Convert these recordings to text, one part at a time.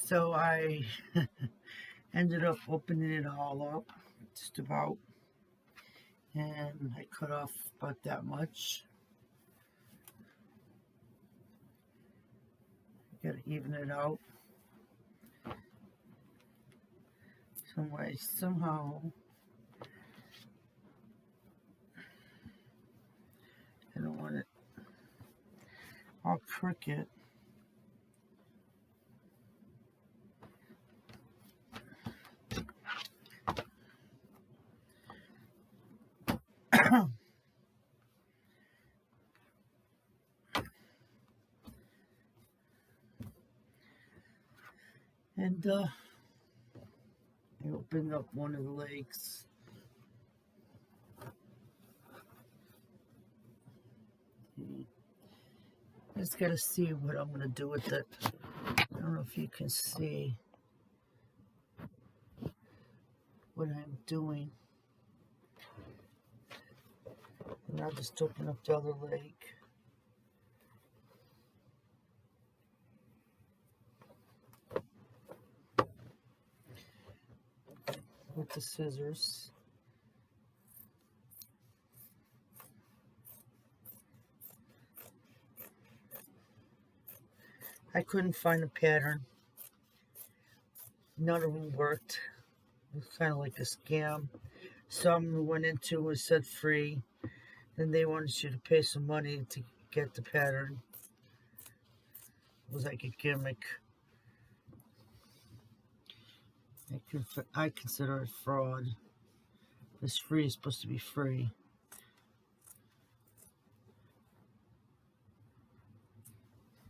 So I ended up opening it all up, just about, and I cut off about that much. Gotta even it out some way, somehow. I don't want it all crooked. And I opened up one of the legs. I just gotta see what I'm gonna do with it. I don't know if you can see what I'm doing. And I'll just open up the other leg. With the scissors. I couldn't find a pattern. None of them worked. It was kind of like a scam. Some went into and said free. Then they wanted you to pay some money to get the pattern. It was like a gimmick. I consider it fraud. This free is supposed to be free.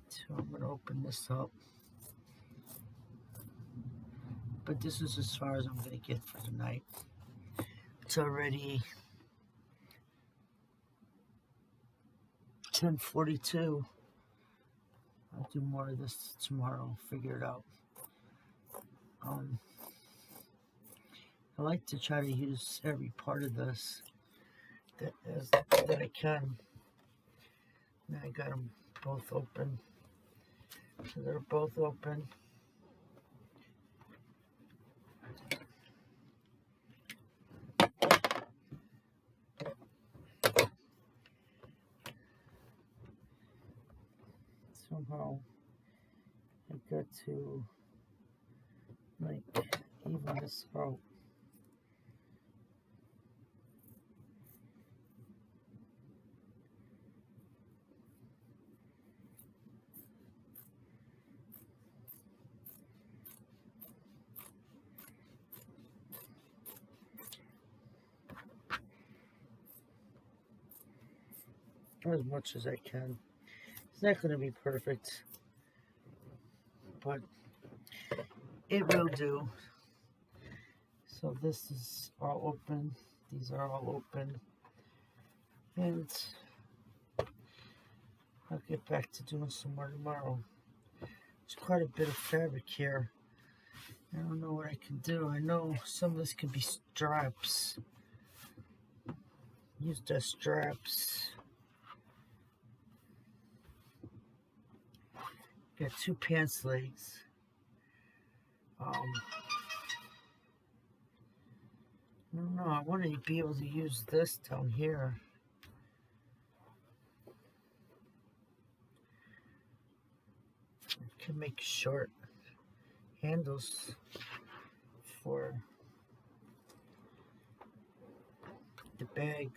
So I'm going to open this up. But this is as far as I'm going to get for tonight. It's already 10:42. I'll do more of this tomorrow. Figure it out. I like to try to use every part of this that I can. Now I got them both open. So they're both open. Somehow I got to like even this out. As much as I can. It's not going to be perfect, but it will do. So this is all open. These are all open. And I'll get back to doing some more tomorrow. There's quite a bit of fabric here. I don't know what I can do. I know some of this can be straps. Use the straps. Got two pants legs. I don't know. I want to be able to use this down here. I can make short handles for the bag.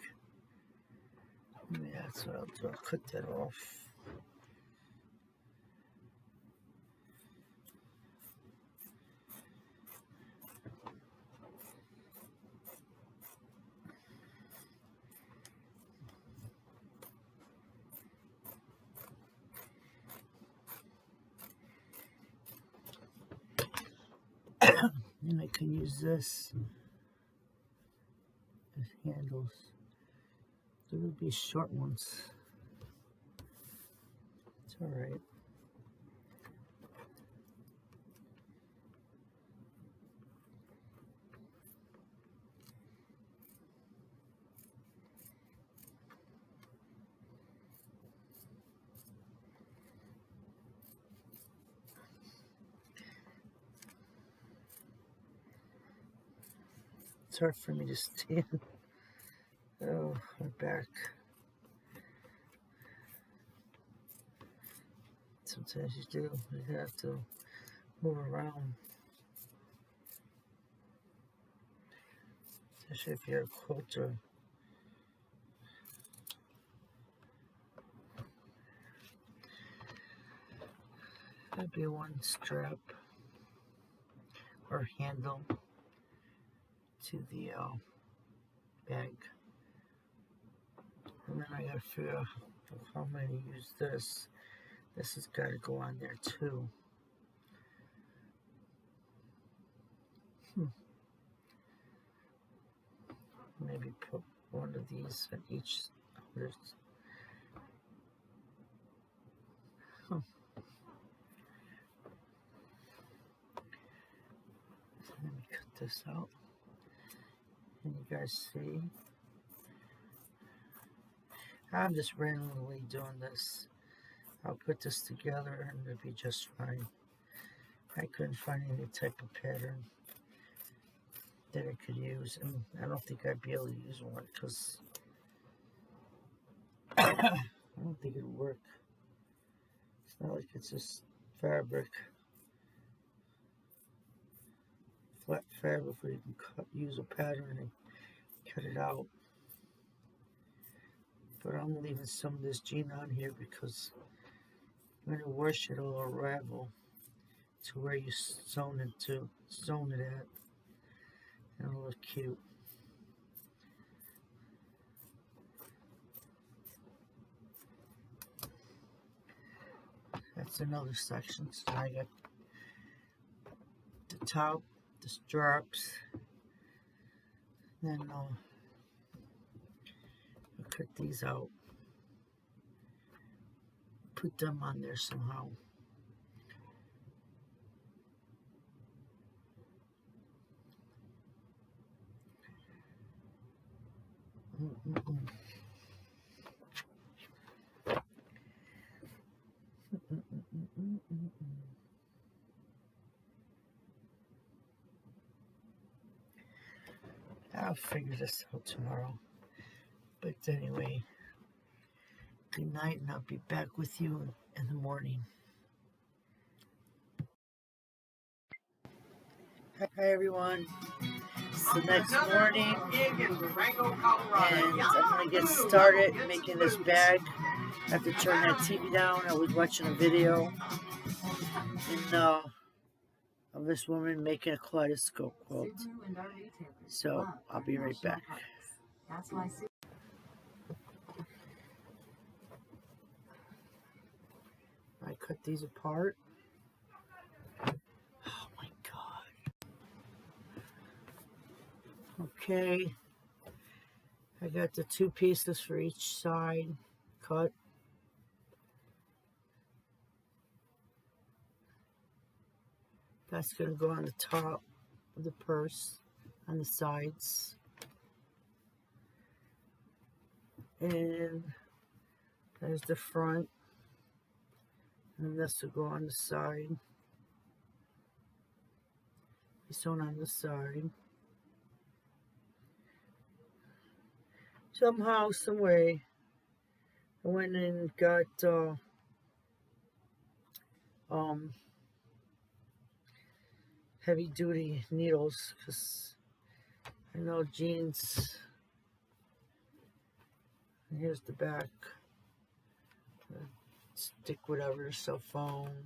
Yeah, that's what I'll do. I'll cut that off. And I can use this as handles. There will be short ones. It's alright. It's hard for me to stand. Oh, my back. Sometimes you do. You have to move around. Especially if you're a quilter. That'd be one strap or handle to the bag. And then I gotta figure out how I'm gonna use this. This has got to go on there too. Maybe put one of these on each. Let me cut this out. Can you guys see? I'm just randomly doing this. I'll put this together and it'll be just fine. I couldn't find any type of pattern that I could use, and I don't think I'd be able to use one because I don't think it'll work. It's not like it's just fabric, flat fabric where you can use a pattern and cut it out. But I'm leaving some of this jean on here because when you wash it, it'll unravel to where you sewn it at, and it'll look cute. That's another section. So I got the top, the straps, then I'll cut these out, put them on there somehow. I'll figure this out tomorrow. But anyway, good night, and I'll be back with you in the morning. Hi everyone. It's the next morning, and I'm going to get started making this bag. I have to turn that TV down. I was watching a video of this woman making a kaleidoscope quilt. So I'll be right back. I cut these apart. Oh my god. Okay. I got the 2 pieces for each side cut. That's going to go on the top of the purse, on the sides. And there's the front. And this will go on the side. Be sewn on the side. Somehow, some way, I went and got heavy duty needles because I know jeans. And here's the back. Stick whatever, cell phone,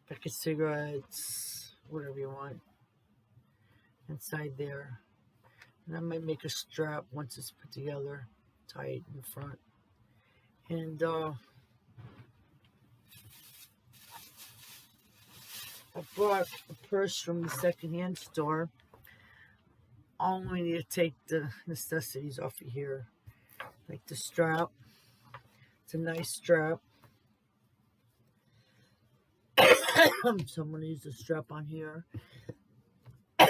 pack of cigarettes, whatever you want inside there. And I might make a strap once it's put together, tie it in front. And I bought a purse from the secondhand store. Only need to take the necessities off of here, like the strap. It's a nice strap. So I'm going to use the strap on here. I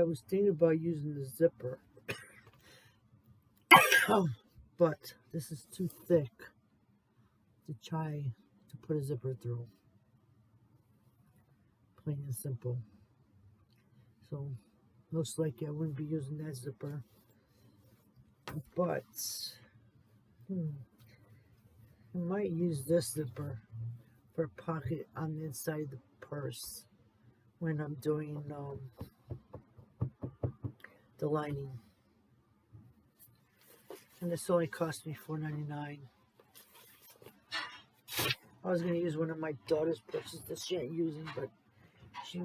was thinking about using the zipper, but this is too thick to try to put a zipper through. Plain and simple. So most likely I wouldn't be using that zipper. But I might use this zipper for a pocket on the inside of the purse when I'm doing the lining. And this only cost me $4.99. I was gonna use one of my daughter's purses that she ain't using, but she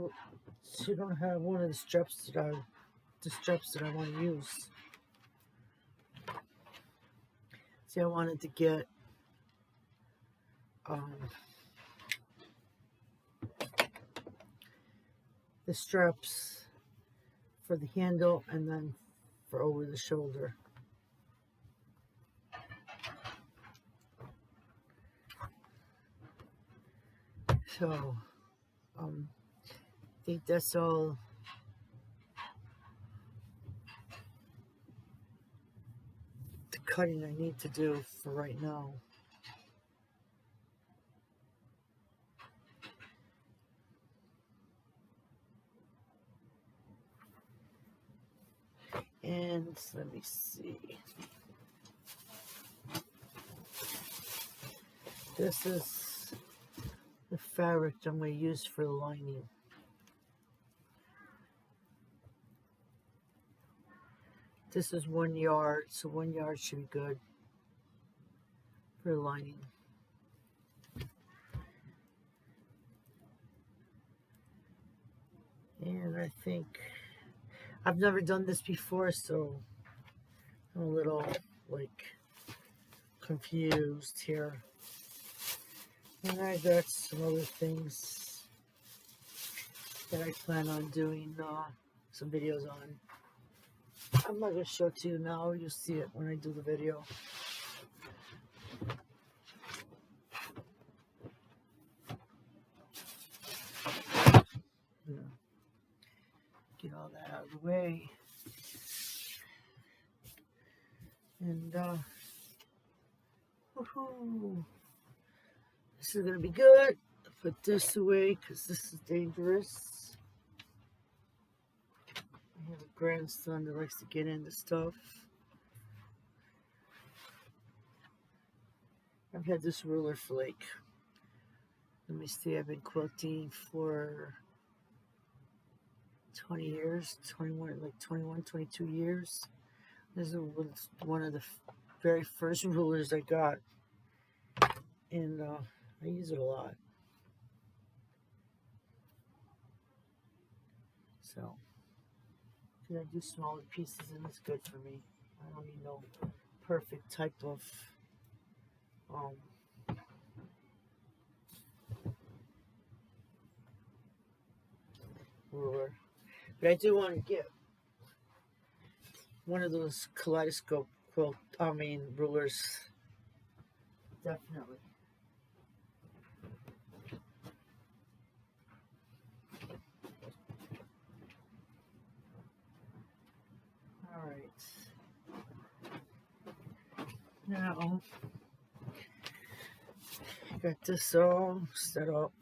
don't have one of the straps that I want to use. See, I wanted to get the straps for the handle and then for over the shoulder. So I think that's all the cutting I need to do for right now. And let me see. This is the fabric I'm going to use for the lining. This is 1 yard, so 1 yard should be good for the lining. And I think I've never done this before, so I'm a little like confused here. And I got some other things that I plan on doing some videos on. I'm not going to show it to you now. You'll see it when I do the video. Yeah. Get all that out of the way. And woohoo! This is going to be good. Put this away because this is dangerous. I have a grandson that likes to get into stuff. I've had this ruler for like, let me see, I've been quilting for 20 years, 21, 22 years. This is one of the very first rulers I got, and I use it a lot. So, I do smaller pieces, and it's good for me. I don't need no perfect type of ruler. But I do want to get one of those kaleidoscope rulers. Definitely. Alright. Now, I got this all set up.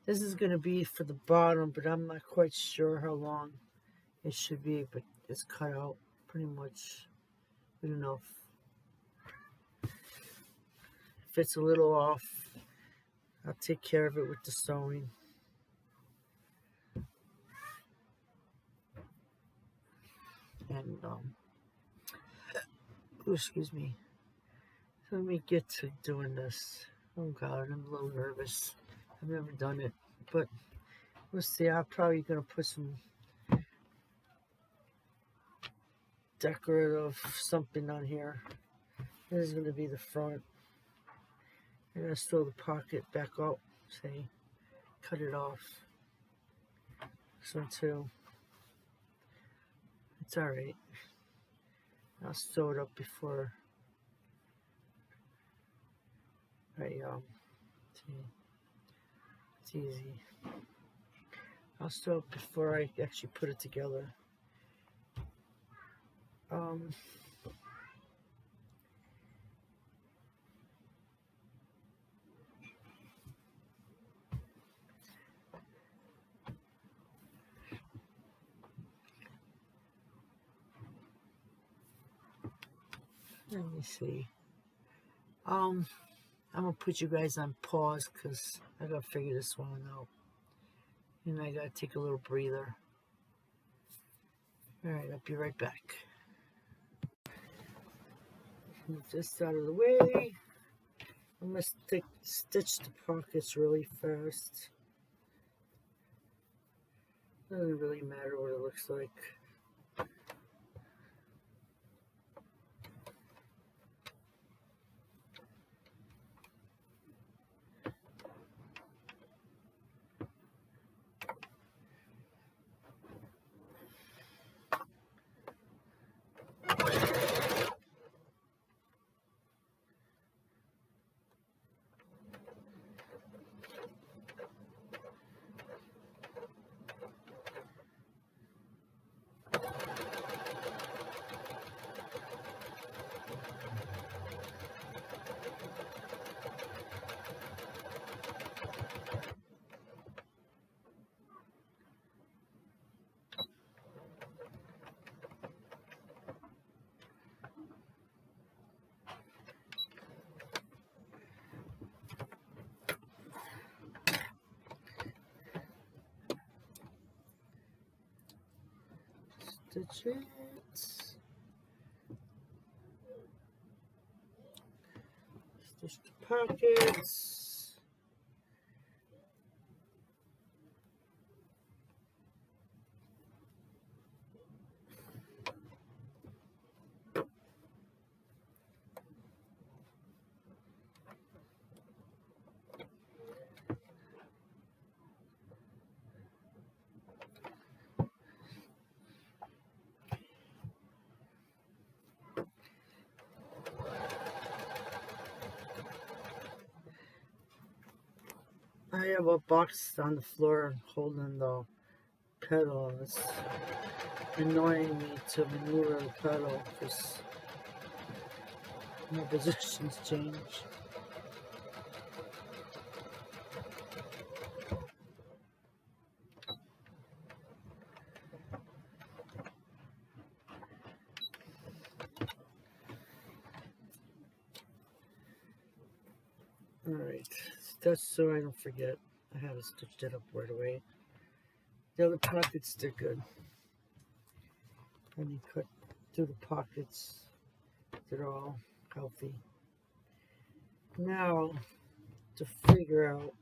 This is going to be for the bottom, but I'm not quite sure how long it should be, but it's cut out pretty much good enough. If it's a little off, I'll take care of it with the sewing. And, excuse me. So let me get to doing this. Oh God, I'm a little nervous. I've never done it, but we'll see. I'm probably going to put some decorative something on here. This is going to be the front. I'm going to sew the pocket back up. See, cut it off. This one too. It's alright. I'll sew it up before I see. It's easy. I'll sew it before I actually put it together. Let me see. I'm gonna put you guys on pause because I gotta figure this one out. And I gotta take a little breather. Alright, I'll be right back. Move this out of the way. I'm gonna stitch the pockets really fast. Doesn't really matter what it looks like. Stitch it. Stitch the pockets. I have a box on the floor holding the pedal. It's annoying me to maneuver the pedal because my positions change. Alright, that's so I don't forget. I have to stitch that up right away. The other pockets, they're good. And you cut through the pockets, they're all healthy. Now, to figure out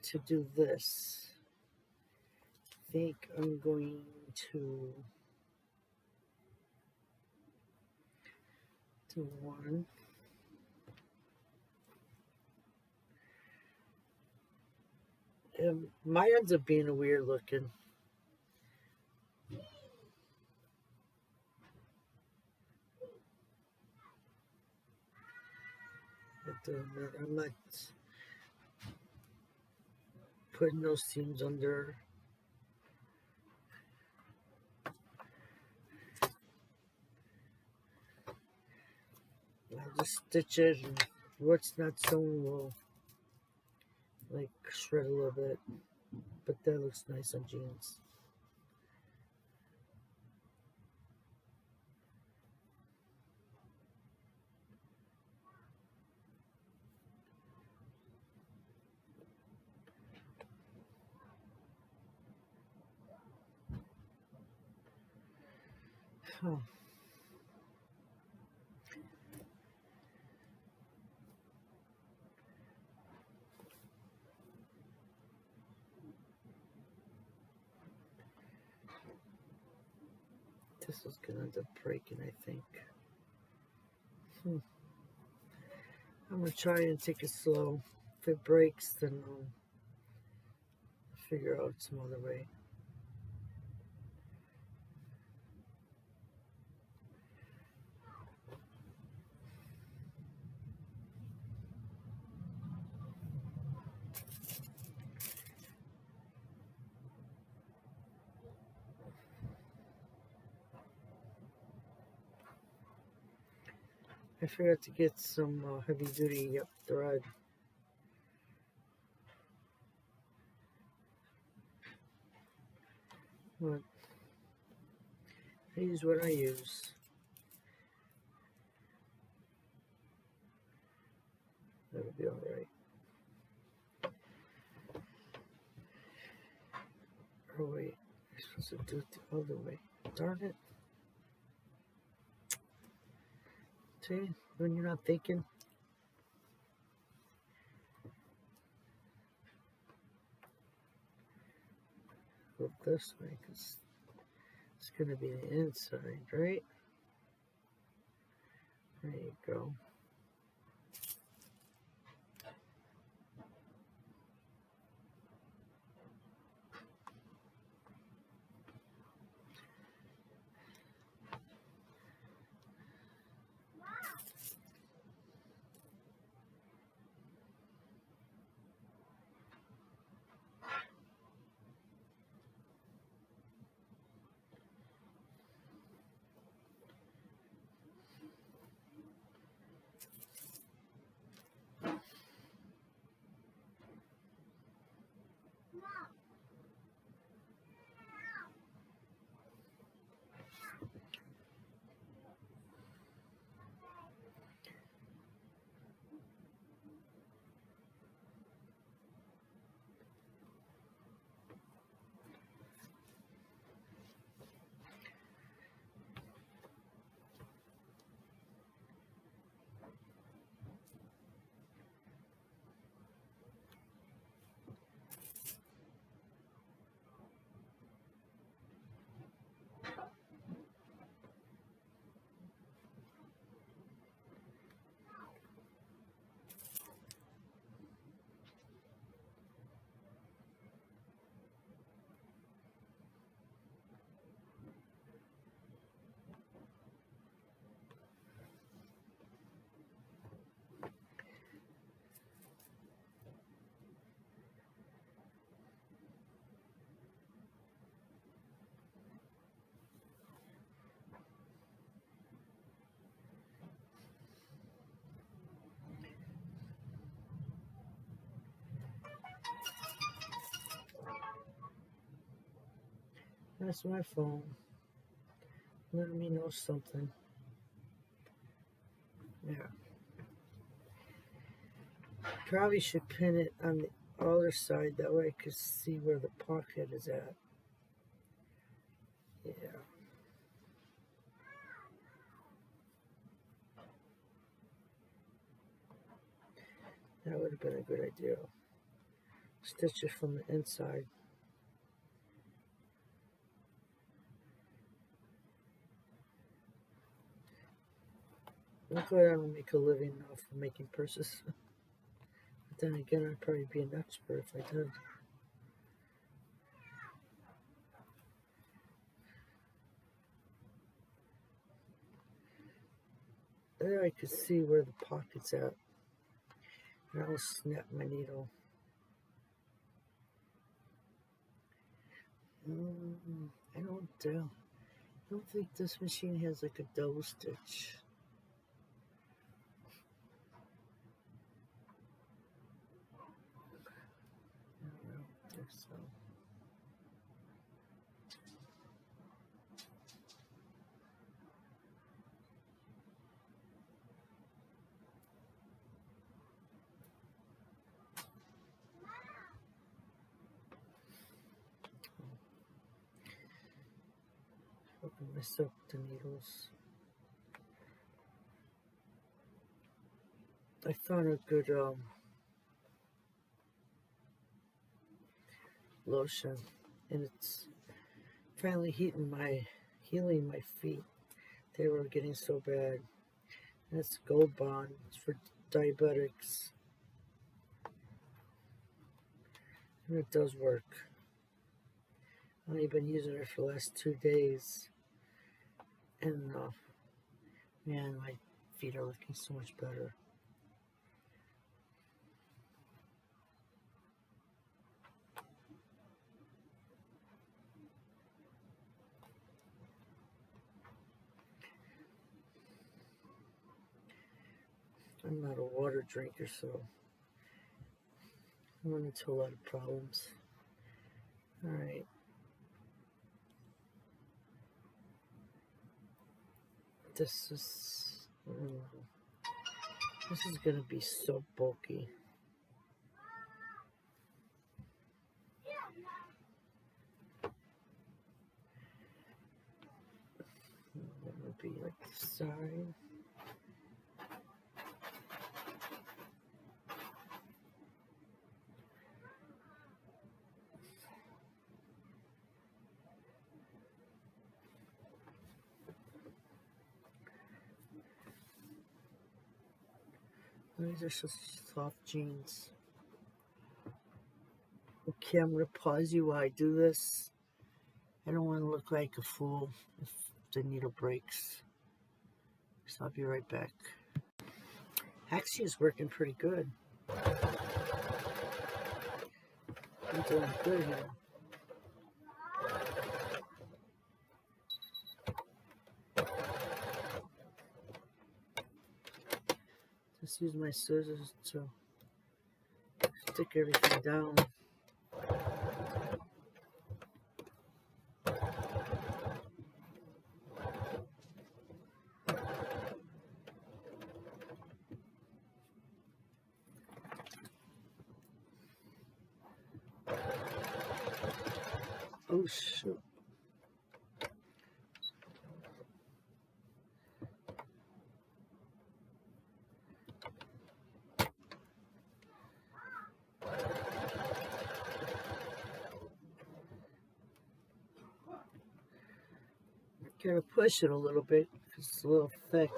to do this, I think I'm going to do one. Mine ends up being a weird looking. But I'm not putting those seams under. I'll just stitch it, and what's not sewn will like shred a little bit, but that looks nice on jeans. Huh. This is gonna end up breaking, I think. I'm gonna try and take it slow. If it breaks, then I'll figure out some other way. I forgot to get some heavy duty thread. But I use what I use. That'll be alright. Oh wait, I'm supposed to do it the other way. Darn it. See, when you're not thinking. Go this way, because it's going to be the inside, right? There you go. That's my phone. Letting me know something. Yeah. Probably should pin it on the other side. That way I could see where the pocket is at. Yeah. That would have been a good idea. Stitch it from the inside. Luckily, I don't make a living off of making purses. But then again, I'd probably be an expert if I did. There I could see where the pocket's at. And I'll snap my needle. I don't think this machine has like a double stitch. I don't think so. Open myself the needles. I found a good lotion, and it's finally healing my feet. They were getting so bad. And it's Gold Bond. It's for diabetics, and it does work. I've only been using it for the last 2 days, and man, my feet are looking so much better. I'm not a water drinker, so I run into a lot of problems. Alright. this is this is gonna be so bulky. That would be like the side. These are such soft jeans. Okay, I'm gonna pause you while I do this. I don't want to look like a fool if the needle breaks. So I'll be right back. Actually, it's working pretty good. I'm doing good here. Just use my scissors to stick everything down. Oh shoot. Gotta push it a little bit because it's a little thick.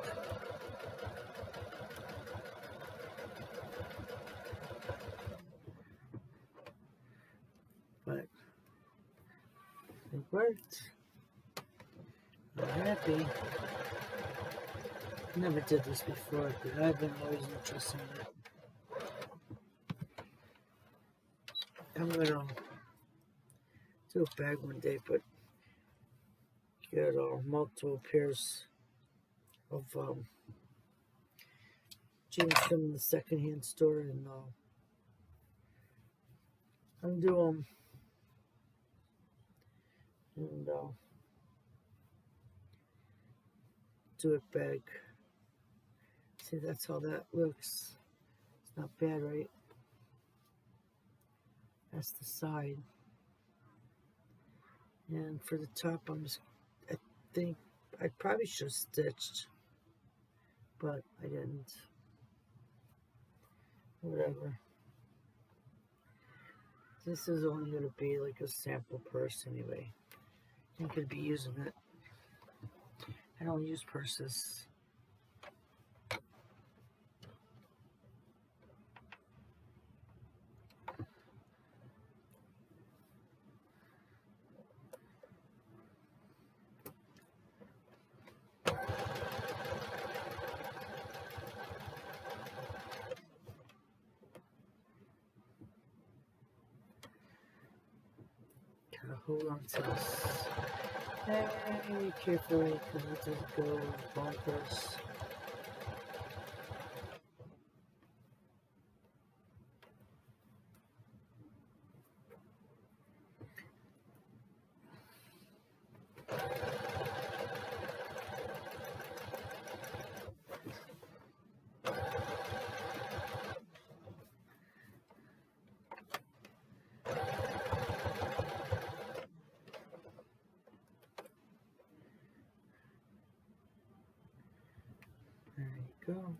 But it worked. I'm happy. Never did this before, but I've been always interested in it. I'm gonna do a bag one day, but get multiple pairs of jeans from the secondhand store, and undo them and do a bag. See, that's how that looks. It's not bad, right? That's the side. And for the top, I think I probably should have stitched, but I didn't. Whatever. This is only going to be like a sample purse anyway. I'm going to be using it. I don't use purses. Gotta hold on to this very carefully because it doesn't go bonkers. There you go.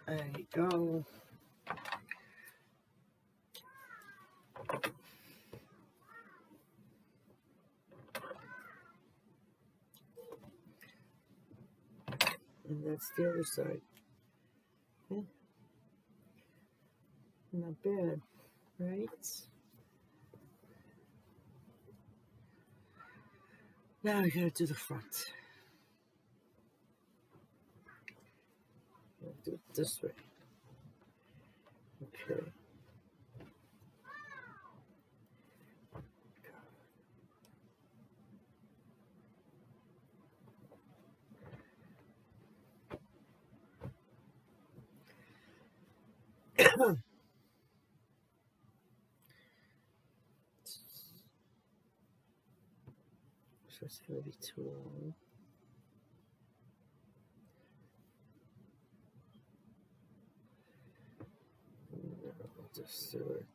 There you go. And that's the other side. Okay. Not bad, right? Now I gotta do the front. I'll do it this way. Okay. So it's going to be too long. No, I'll just do it.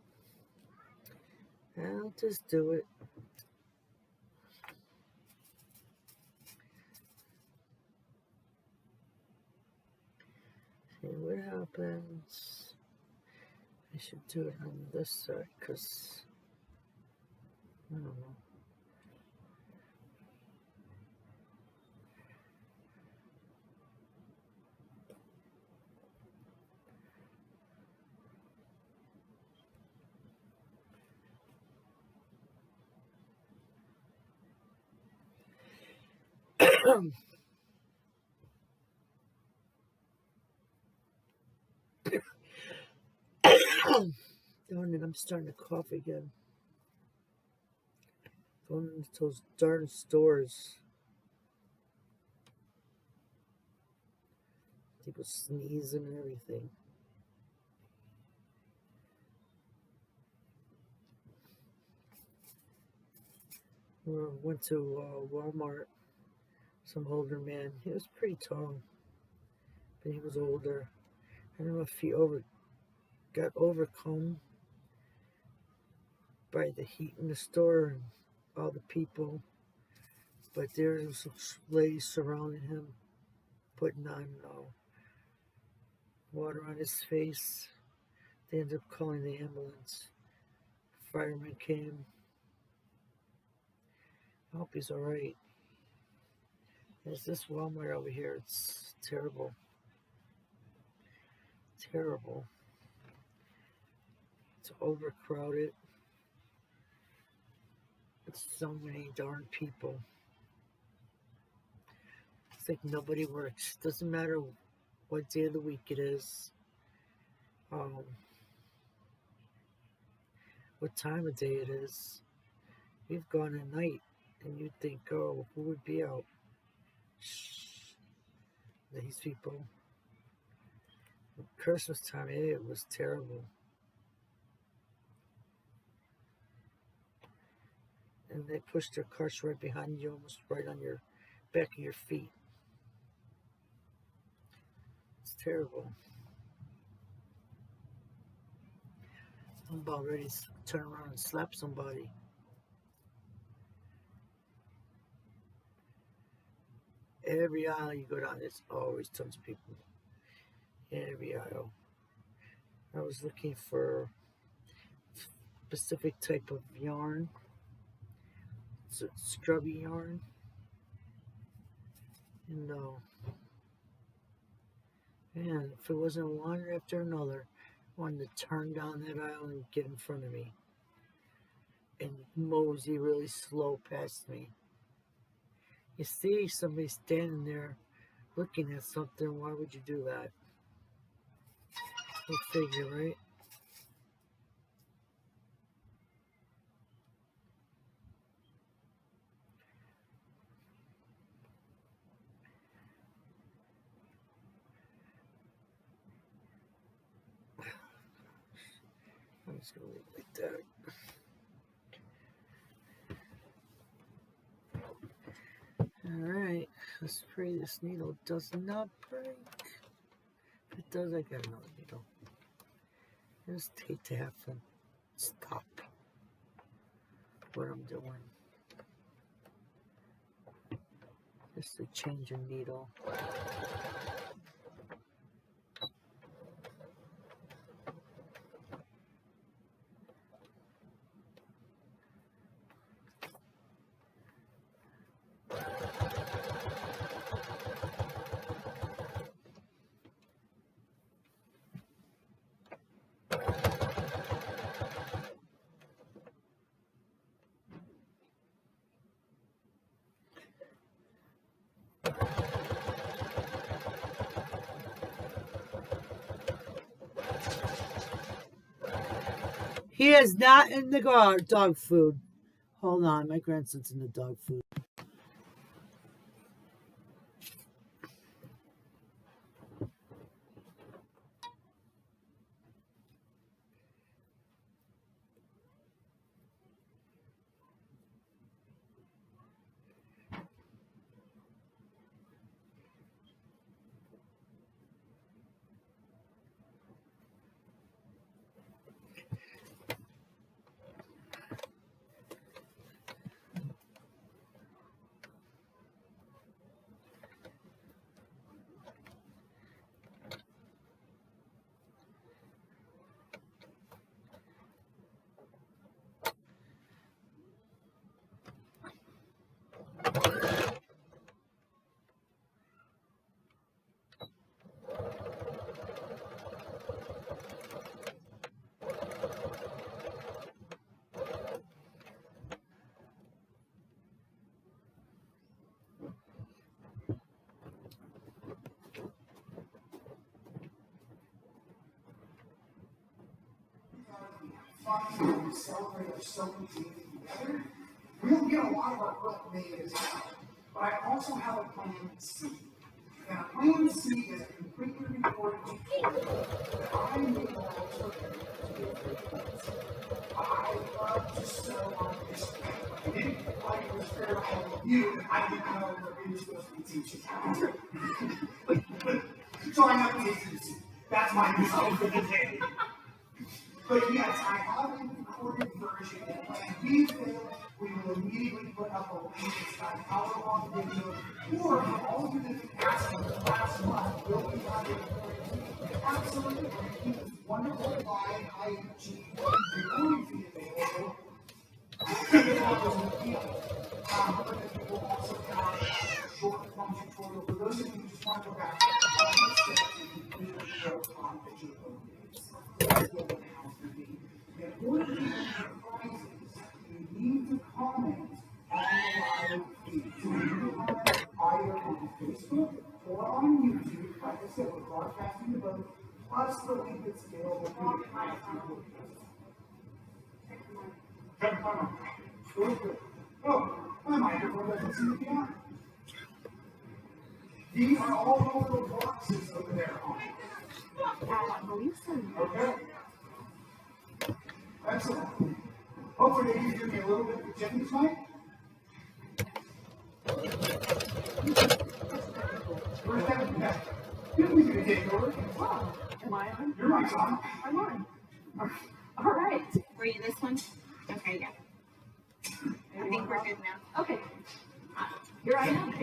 I'll just do it. See what happens. I should do it on this side because I don't know. Darn it, I'm starting to cough again. Going into those darn stores. People sneezing and everything. Went to Walmart. Some older man. He was pretty tall, but he was older. I don't know if he got overcome by the heat in the store and all the people. But there was a lady surrounding him, putting on water on his face. They ended up calling the ambulance. Fireman came. I hope he's alright. There's this Walmart over here. It's terrible. Terrible. It's overcrowded. It's so many darn people. It's like nobody works. Doesn't matter what day of the week it is. What time of day it is. We've gone at night and you'd think, oh, who would be out? Shh. These people. Christmas time, it was terrible. And they pushed their carts right behind you, almost right on your back of your feet. It's terrible. I'm about ready to turn around and slap somebody. Every aisle you go down, there's always tons of people. Every aisle. I was looking for a specific type of yarn. It's a scrubby yarn. And man, if it wasn't one after another, I wanted to turn down that aisle and get in front of me. And mosey really slow past me. You see somebody standing there looking at something, why would you do that? Go figure, right? I'm just gonna leave it like that. Alright, let's pray this needle does not break. If it does, I got another needle. I just hate to have to stop what I'm doing. Just to change a needle. He is not in the dog food. Hold on, my grandson's in the dog food. fun when we celebrate our sewing team together. We'll get a lot of our work made as well. But I also have a plan C. And a plan C is a completely recorded tutorial that I made also. I love to sew on this plan. I didn't quite understand all of you, and I didn't know what we were supposed to be teaching. So I have to teach you. That's my result for the day. But yes, I have a recorded version. If plan B fails, we will immediately put up a link. It's got an hour-long video. Or for all of you that have been asking last month, will we have a recording? Absolutely. We're going to keep this wonderful live IMG recording feed available. But then we will also have a short form tutorial for those of you who just want to go back and steps and complete the work on digital programs. That's what the house will be. In order to get prizes, you need to comment on the live feed. So you need to comment either on Facebook or on YouTube. Like I said, we're broadcasting the both, plus the link that's available through the live feed. Oh, my microphone doesn't seem to be on. These are all little boxes over there on it. I believe so. Okay. Excellent. Hopefully you give me a little bit of attention tonight. Where's that? Yeah. You're going to take over. Oh, am I on? Your mic's on. I'm on. All right. Were you this one? Okay, yeah. I think we're good now. Okay. Here I am.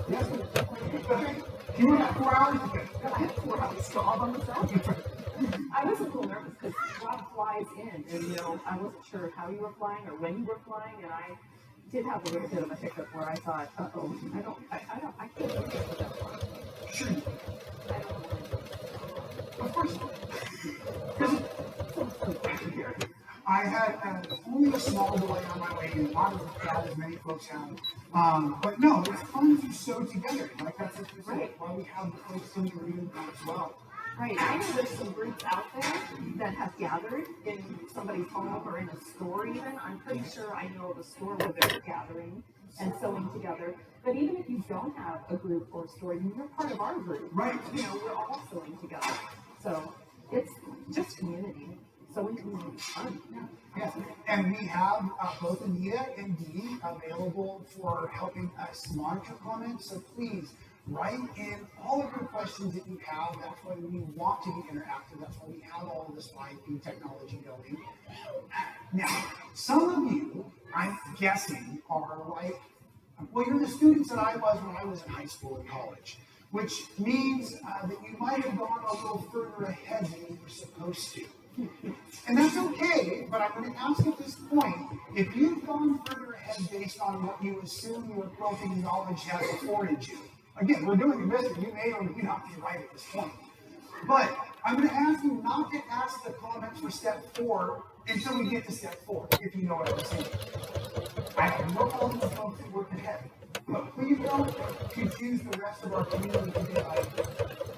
Yes. Okay. You want to have 4 hours? Okay. I have 4 hours job on the side. I was a little nervous because Rob flies in, and I wasn't sure how you were flying or when you were flying, and I did have a little bit of a hiccup where I thought, uh-oh, I can't do that far. Sure. I don't know. Of course. I had only a small delay on my way in, not as bad as many folks have. But no, it's fun to sew together. Like that's what you said, why we have the folks in the room as well. Right. I know there's some groups out there that have gathered in somebody's home or in a store even. I'm pretty sure I know of a store where they're gathering and sewing together. But even if you don't have a group or a store, you're part of our group. Right. We're all sewing together. So it's just community. Sewing community is fun. Yeah. And we have both Anita and Dee available for helping us monitor comments. So please write in all of your questions that you have. That's why we want to be interactive. That's why we have all of this live feed technology going. Now, some of you, I'm guessing, are like, well, you're the students that I was when I was in high school and college, which means that you might have gone a little further ahead than you were supposed to. And that's okay, but I'm going to ask at this point, if you've gone further ahead based on what you assume your quilting knowledge has afforded you. Again, we're doing a mystery. You may or may not be right at this point. But I'm going to ask you not to ask the comments for step 4 until we get to step 4, if you know what I'm saying. I have no problem with folks that work ahead. But please don't confuse the rest of our community today by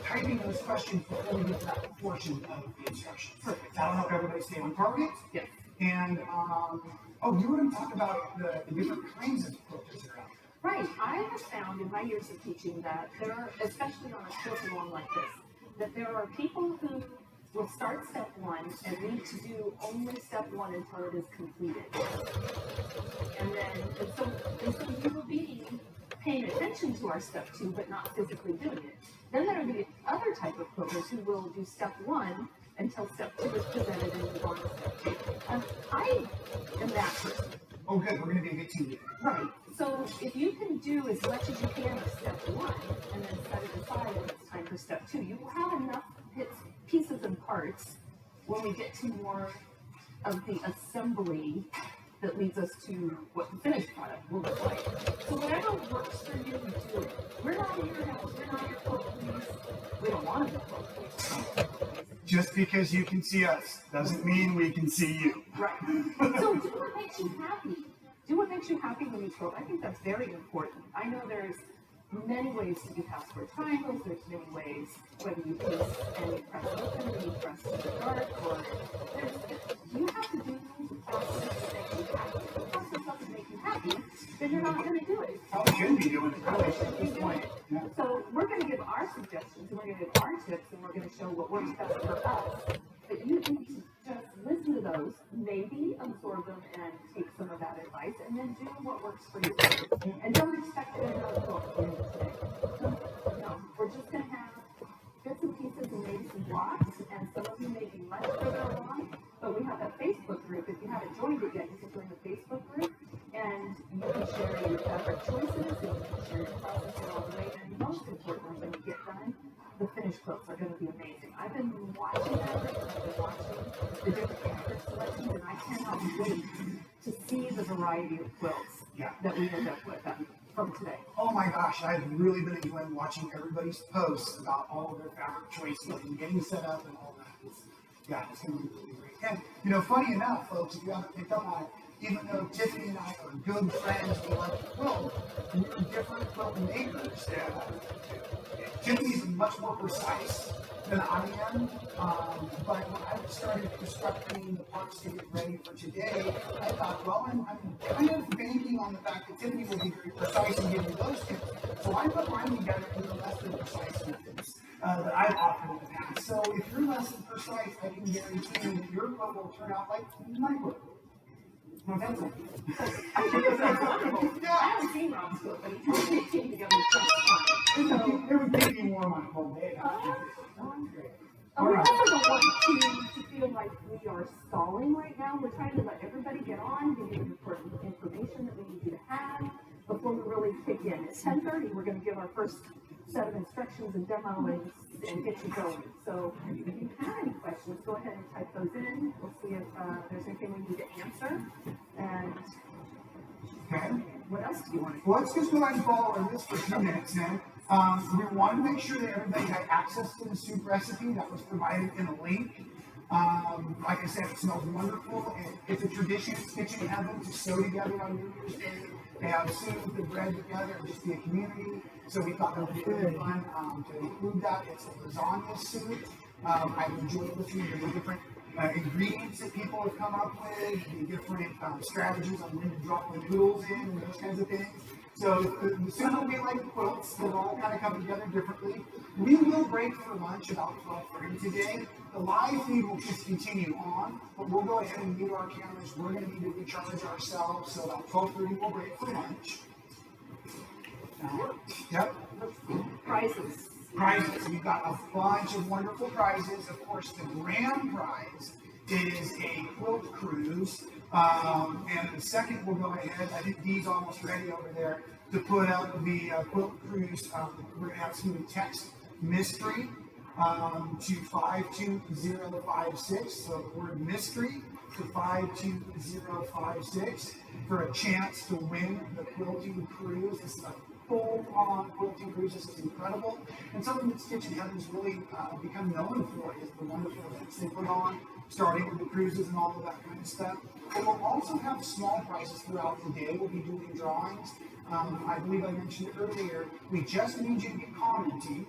typing those questions before we get to that portion of the instructions. Perfect. That'll help everybody stay on target. Yes. And, you were going to talk about the different kinds of quilters that are out there. Right. I have found in my years of teaching that there are, especially on a quilting one like this, that there are people who will start step 1 and need to do only step 1 until it is completed. And so you will be paying attention to our step 2, but not physically doing it. Then there are the other type of quilters who will do step 1 until step 2 is presented and move on to step 2. And I am that person. Oh, good. We're going to be a bit too. Right. So if you can do as much as you can of step 1 and then set it aside when it's time for step 2, you will have enough pieces and parts when we get to more of the assembly that leads us to what the finished product will look like. So whatever works for you, do it. We're not here to help. We're not your quote police. We don't want to be quote police. Just because you can see us doesn't mean we can see you. Right. So do what makes you happy. Do what makes you happy when you quote. I think that's very important. I know there's many ways to do password triangles. There's many ways, whether you press and you press open or you press the dark, or you have to do the process that you have. If the process doesn't make you happy, then you're not going to do it. How should be doing it really at this point. Yeah. So we're going to give our suggestions, and we're going to give our tips, and we're going to show what works best for us. But you need to just listen to those, maybe absorb them and take some of that advice, and then do what works for you. And don't expect to end up book in today. No, we're just going to have bits and pieces and maybe some blocks, and some of you may be much further along. But we have that Facebook group. If you haven't joined it yet, you can join the Facebook group, and you can share your favorite choices, and you can share your process along the way. And most importantly, when you get done, the finished quilts are going to be amazing. I've been watching that, I've been watching the different fabric selections, and I cannot wait to see the variety of quilts that we end up with from today. Oh my gosh, I've really been enjoying watching everybody's posts about all of their fabric choices and getting set up and all that. It's going to be really great. And, you know, funny enough, folks, if you haven't picked up on it, even though Tiffany and I are good friends, we like to quilt, and we're different quilt makers. Tiffany's much more precise than I am, but when I started constructing the parts to get ready for today, I thought, well, I'm kind of banking on the fact that Tiffany will be very precise in giving those tips, so I put mine together in the less than precise methods that I've offered in the past. So if you're less than precise, I can guarantee you that your quilt will turn out like my quilt. No, that's it. I haven't seen Rob's quilt, but he told me it came together just fine. It would take me more of my whole day. We also don't want to feel like we are stalling right now. We're trying to let everybody get on, give you the important information that we need you to have before we really kick in. At 10:30, we're going to give our first set of instructions and demo and get you going. So if you have any questions, go ahead and type those in. We'll see if there's anything we need to answer. And what else do you want to do? Well, let's just go ahead and follow our list for a few minutes then. We wanted to make sure that everybody had access to the soup recipe that was provided in a link. Like I said, it smells wonderful. It's a tradition at Kitchen Heaven to sew together on New Year's Day. They have soup and bread together and just be a community. So we thought that would be really fun to include that. It's a lasagna soup. I've enjoyed listening to the different ingredients that people have come up with, the different strategies on when to drop the noodles in and those kinds of things. So the soup will be like quilts. They'll all kind of come together differently. We will break for lunch about 12:30 today. The live feed will just continue on, but we'll go ahead and mute our cameras. We're going to need to recharge ourselves, so about 12:30 we'll break for lunch. Yep. Prizes. Prizes. We've got a bunch of wonderful prizes. Of course, the grand prize is a quilt cruise. And the second, we'll go ahead. I think Dee's almost ready over there to put up the quilt cruise. We're going to have to text mystery to 52056. So the word mystery to 52056 for a chance to win the quilting cruise. This is a full-on quilting cruise. This is incredible. And something that Kitchen Heaven's really become known for is the wonderful events they put on, starting with the cruises and all of that kind of stuff. But we'll also have small prizes throughout the day. We'll be doing drawings. I believe I mentioned earlier, we just need you to be commenting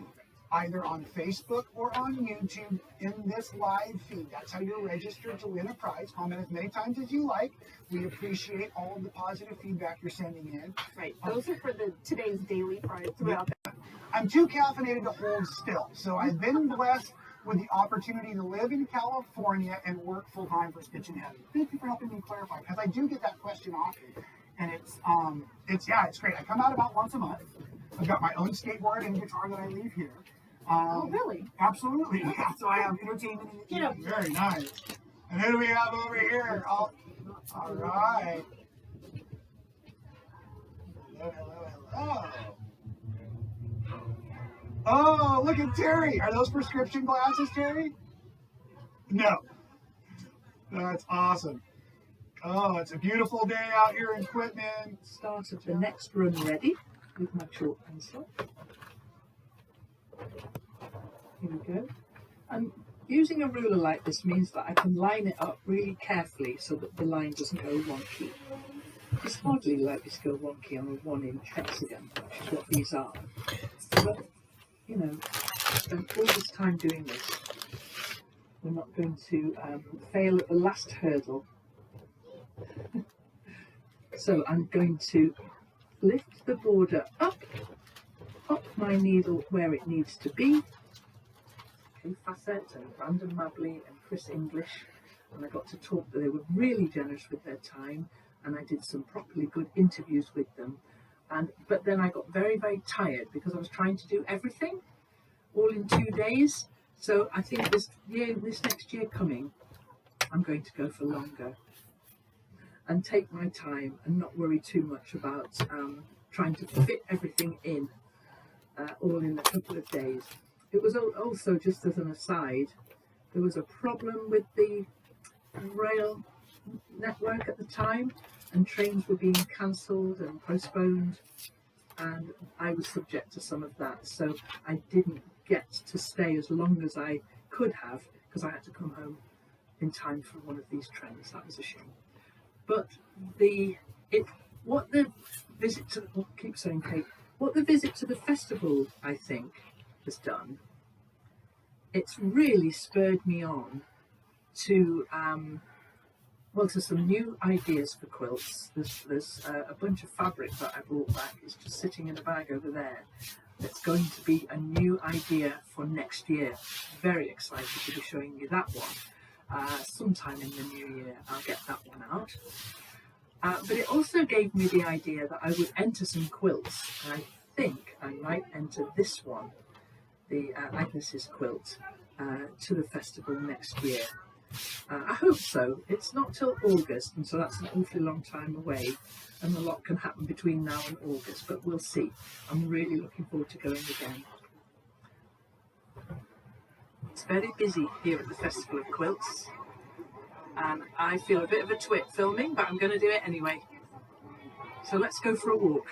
either on Facebook or on YouTube in this live feed. That's how you're registered to win a prize. Comment as many times as you like. We appreciate all of the positive feedback you're sending in. Right. Those are for today's daily prize throughout. I'm too caffeinated to hold still. So I've been blessed with the opportunity to live in California and work full-time for Kitchen Heaven. Thank you for helping me clarify, because I do get that question often. And it's great. I come out about once a month. I've got my own skateboard and guitar that I leave here. Oh, really? Absolutely. Yeah. So I have entertainment in the evening. Very nice. And who do we have over here? All right. Hello. Oh, look at Terry. Are those prescription glasses, Terry? No. That's awesome. Oh, it's a beautiful day out here in Quitman. Start of the next run ready with my chalk pencil. Here we go. And using a ruler like this means that I can line it up really carefully so that the line doesn't go wonky. it's hardly likely to go wonky on a 1-inch hexagon, which is what these are. But, you know, I spent all this time doing this. We're not going to fail at the last hurdle. So I'm going to lift the border up, pop my needle where it needs to be. Okay, Facet and Brandon Mabley and Chris English, and I got to talk. They were really generous with their time, and I did some properly good interviews with them. But then I got very, very tired because I was trying to do everything all in 2 days. So I think this next year coming, I'm going to go for longer and take my time and not worry too much about trying to fit everything in all in a couple of days. It was also, just as an aside, there was a problem with the rail network at the time, and trains were being cancelled and postponed, and I was subject to some of that, so I didn't get to stay as long as I could have because I had to come home in time for one of these trains. That was a shame. But what the visit to the festival, I think, has done, it's really spurred me on to some new ideas for quilts. There's a bunch of fabric that I brought back. It's just sitting in a bag over there. It's going to be a new idea for next year. Very excited to be showing you that one. Sometime in the new year, I'll get that one out. But it also gave me the idea that I would enter some quilts. And I think I might enter this one, the Agnes's quilt, to the festival next year. I hope so. It's not till August, and so that's an awfully long time away, and a lot can happen between now and August, but we'll see. I'm really looking forward to going again. It's very busy here at the Festival of Quilts, and I feel a bit of a twit filming, but I'm going to do it anyway. So let's go for a walk.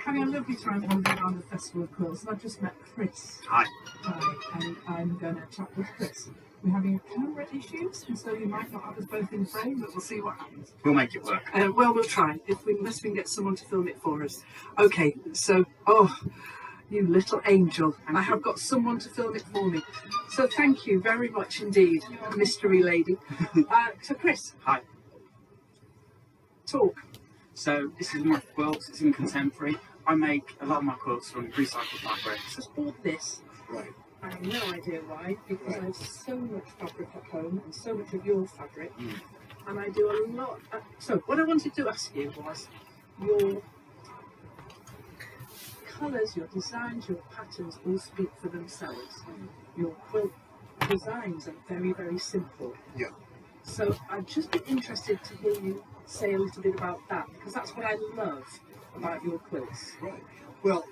Having a lovely time wandering around the Festival of Quilts, and I've just met Chris. Hi. Hi, and I'm going to chat with Chris. We're having camera issues, and so you might not have us both in frame, but we'll see what happens. We'll make it work. Well, we'll try, unless we can get someone to film it for us. Okay, so, you little angel. I have got someone to film it for me. So thank you very much indeed, mystery lady. So Chris. Hi. Talk. So this is my quilts, it's in contemporary. I make a lot of my quilts from recycled fabric. Just bought this. Right. I have no idea why, because I have so much fabric at home and so much of your fabric, and I do a lot. So what I wanted to ask you was your colours, your designs, your patterns all speak for themselves. Your quilt designs are very, very simple. Yeah. So I'd just be interested to hear you say a little bit about that, because that's what I love about your quilts. Right. Well,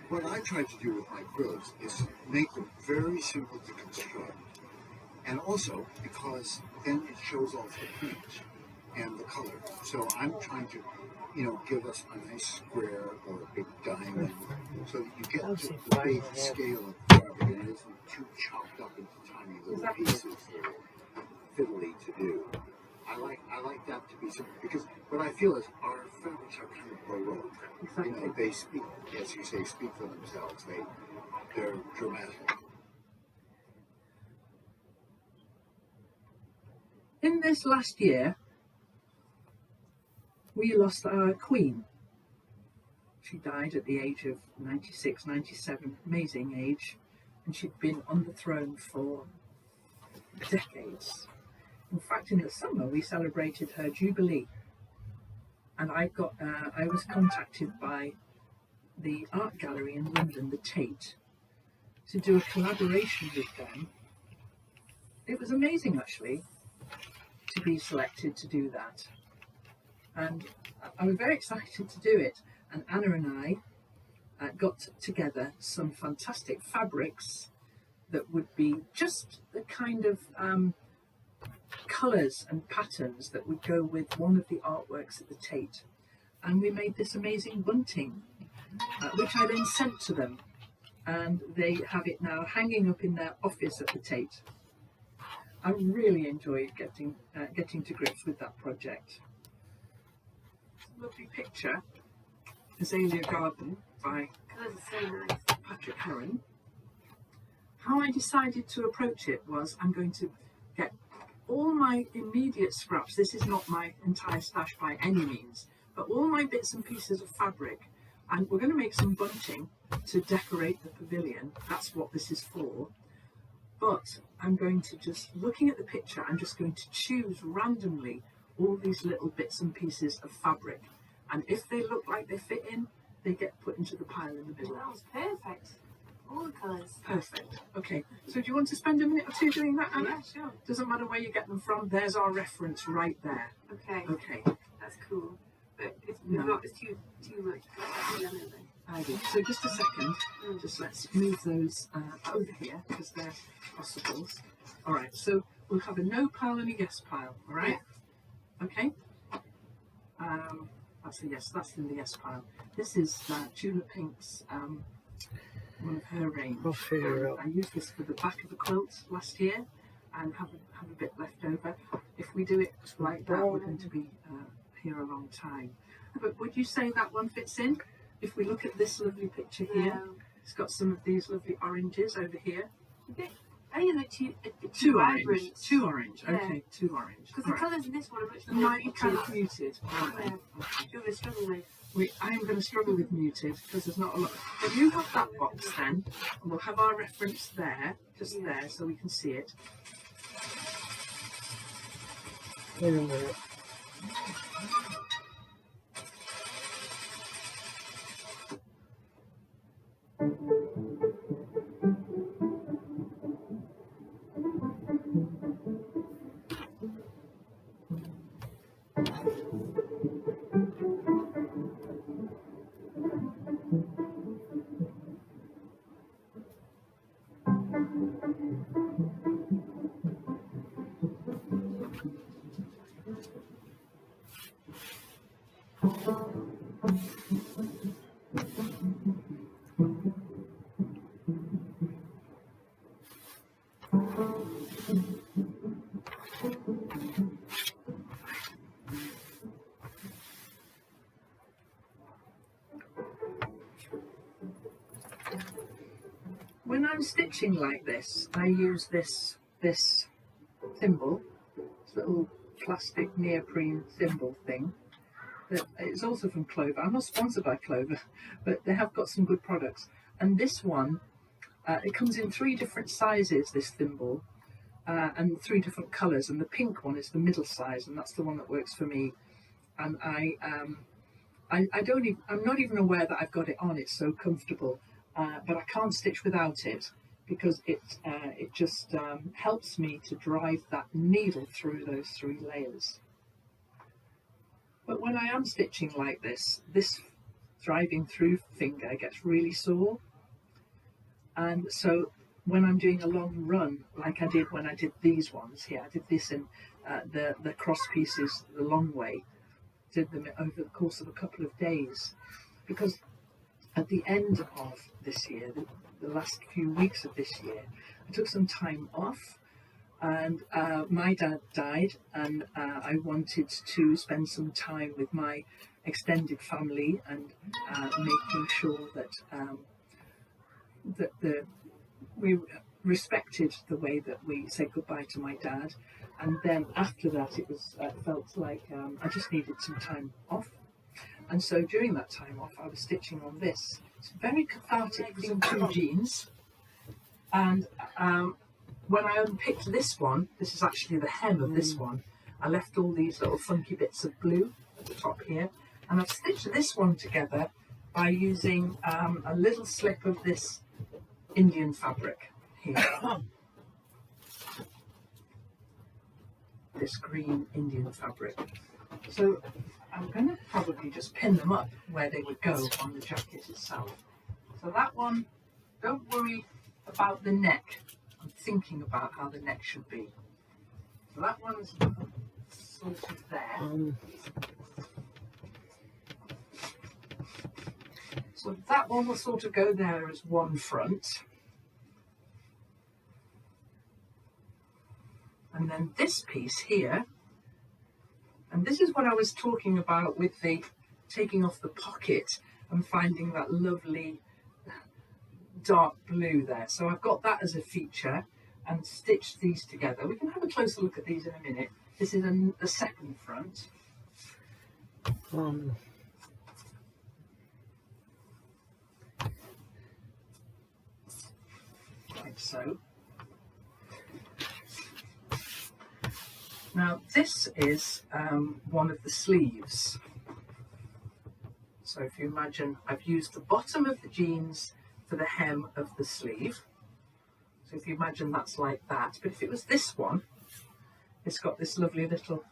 what I try to do with my quilts is make them very simple to construct. And also because then it shows off the print and the color. So I'm trying to, give us a nice square or a big diamond so that you get to the big scale of fabric and it isn't too chopped up into tiny little pieces that are fiddly to do. I like that to be simple because what I feel is our fabrics are kind of baroque. Exactly. You know, they speak, as you say, speak for themselves. They're dramatic. In this last year, we lost our queen. She died at the age of 96, 97, amazing age, and she'd been on the throne for decades. In fact, in the summer, we celebrated her jubilee, and I was contacted by the art gallery in London, the Tate, to do a collaboration with them. It was amazing, actually, to be selected to do that, and I was very excited to do it. And Anna and I got together some fantastic fabrics that would be just the kind of colours and patterns that would go with one of the artworks at the Tate. And we made this amazing bunting, which I then sent to them. And they have it now hanging up in their office at the Tate. I really enjoyed getting to grips with that project. Lovely picture. Azalea Garden by Colours are so nice. Patrick Heron. How I decided to approach it was I'm going to get all my immediate scraps. This is not my entire stash by any means, but all my bits and pieces of fabric, and we're going to make some bunting to decorate the pavilion. That's what this is for. But I'm going to just, looking at the picture, I'm just going to choose randomly all these little bits and pieces of fabric. And if they look like they fit in, they get put into the pile in the middle. That was perfect. All the colours. Perfect. Okay, so do you want to spend a minute or two doing that, Anna? Yeah, sure. Doesn't matter where you get them from, there's our reference right there. Okay, Okay, that's cool. But it's No. not, it's too much. I do. So just a second, just let's move those over here because they're possibles. All right, so we'll have a no pile and a yes pile, all right? Okay. That's a yes, that's in the yes pile. This is Tulip Pink's, one of her range. We'll figure it out. I used this for the back of the quilt last year and have a bit left over. If we do it like that, we're going to be here a long time. But would you say that one fits in? If we look at this lovely picture here, it's got some of these lovely oranges over here. I think they're too Two vibrant. orange. Two orange. Yeah. Okay, two orange. Because the All right. colours in this one are much They more might be kind of muted. Aren't they? Yeah. Okay. You're going to struggle with. I am going to struggle with muted because there's not a lot. But you have that box then, and we'll have our reference there, just there, so we can see it. Wait a minute. When I'm stitching like this, I use this thimble, this little plastic neoprene thimble thing. It's also from Clover. I'm not sponsored by Clover, but they have got some good products. And this one, it comes in 3 different sizes, this thimble, and 3 different colours. And the pink one is the middle size, and that's the one that works for me. And I'm not even aware that I've got it on. It's so comfortable. But I can't stitch without it because it just helps me to drive that needle through those 3 layers. But when I am stitching like this driving through finger gets really sore. And so when I'm doing a long run, like I did when I did these ones here, I did this in the cross pieces the long way, did them over the course of a couple of days, because at the end of this year, the last few weeks of this year, I took some time off And my dad died, and I wanted to spend some time with my extended family and making sure that we respected the way that we said goodbye to my dad. And then after that, it felt like I just needed some time off. And so during that time off, I was stitching on this. It's very cathartic thing, 2 jeans. And when I unpicked this one, this is actually the hem of this one. I left all these little funky bits of blue at the top here. And I've stitched this one together by using a little slip of this Indian fabric here. This green Indian fabric. So I'm going to probably just pin them up where they would go on the jacket itself. So that one, don't worry about the neck. I'm thinking about how the neck should be. So that one's sort of there. So that one will sort of go there as one front. And then this piece here, and this is what I was talking about with the taking off the pocket and finding that lovely dark blue there. So I've got that as a feature and stitched these together. We can have a closer look at these in a minute. This is the second front. Like so. Now this is one of the sleeves. So if you imagine, I've used the bottom of the jeans for the hem of the sleeve. So if you imagine that's like that. But if it was this one, it's got this lovely little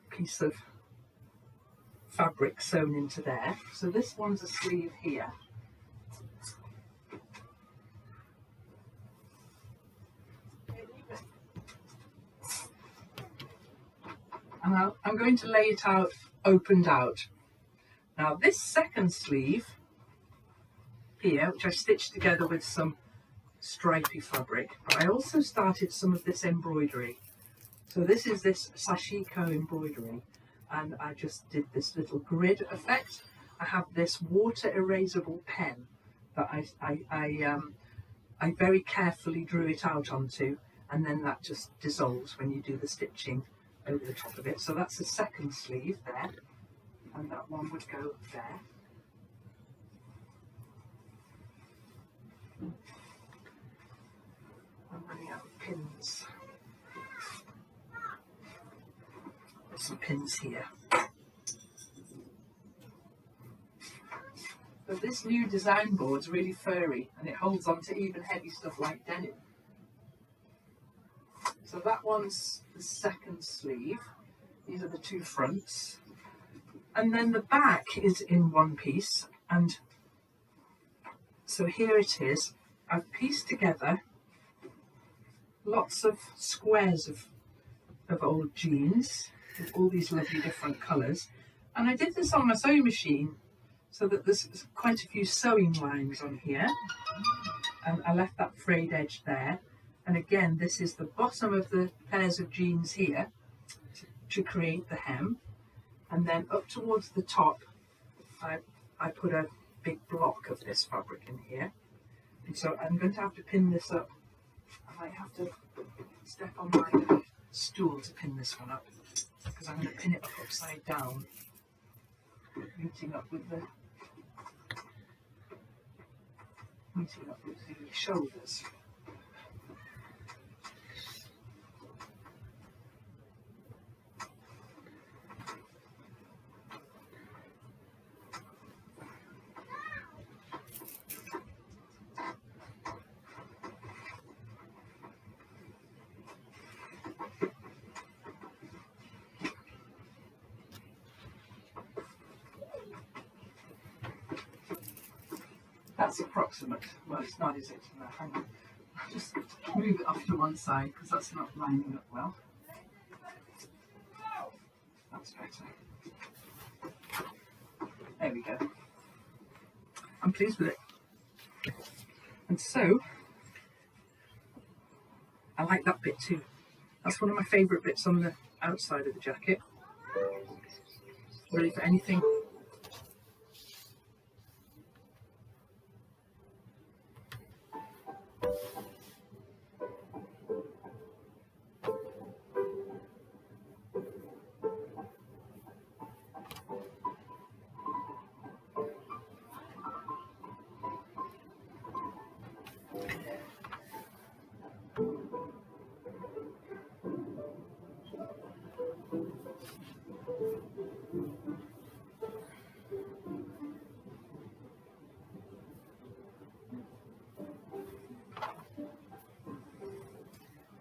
piece of fabric sewn into there. So this one's a sleeve here. And I'm going to lay it out opened out. Now this second sleeve here, which I stitched together with some stripy fabric, but I also started some of this embroidery. So this is this sashiko embroidery, and I just did this little grid effect. I have this water erasable pen that I very carefully drew it out onto, and then that just dissolves when you do the stitching over the top of it. So that's the second sleeve there, and that one would go there. I'm running out of pins. There's some pins here. But this new design board's really furry, and it holds on to even heavy stuff like denim. So that one's the second sleeve. These are the 2 fronts. And then the back is in one piece. And so here it is. I've pieced together lots of squares of old jeans with all these lovely different colours. And I did this on my sewing machine so that there's quite a few sewing lines on here. And I left that frayed edge there. And again, this is the bottom of the pairs of jeans here to create the hem. And then up towards the top, I put a big block of this fabric in here. And so I'm going to have to pin this up. I might have to step on my stool to pin this one up, because I'm going to pin it up upside down, meeting up with the shoulders. That's approximate. Well, it's not, is it? No, hang on. I'll just move it off to one side because that's not lining up well. That's better. There we go. I'm pleased with it. And so, I like that bit too. That's one of my favourite bits on the outside of the jacket. Ready for anything?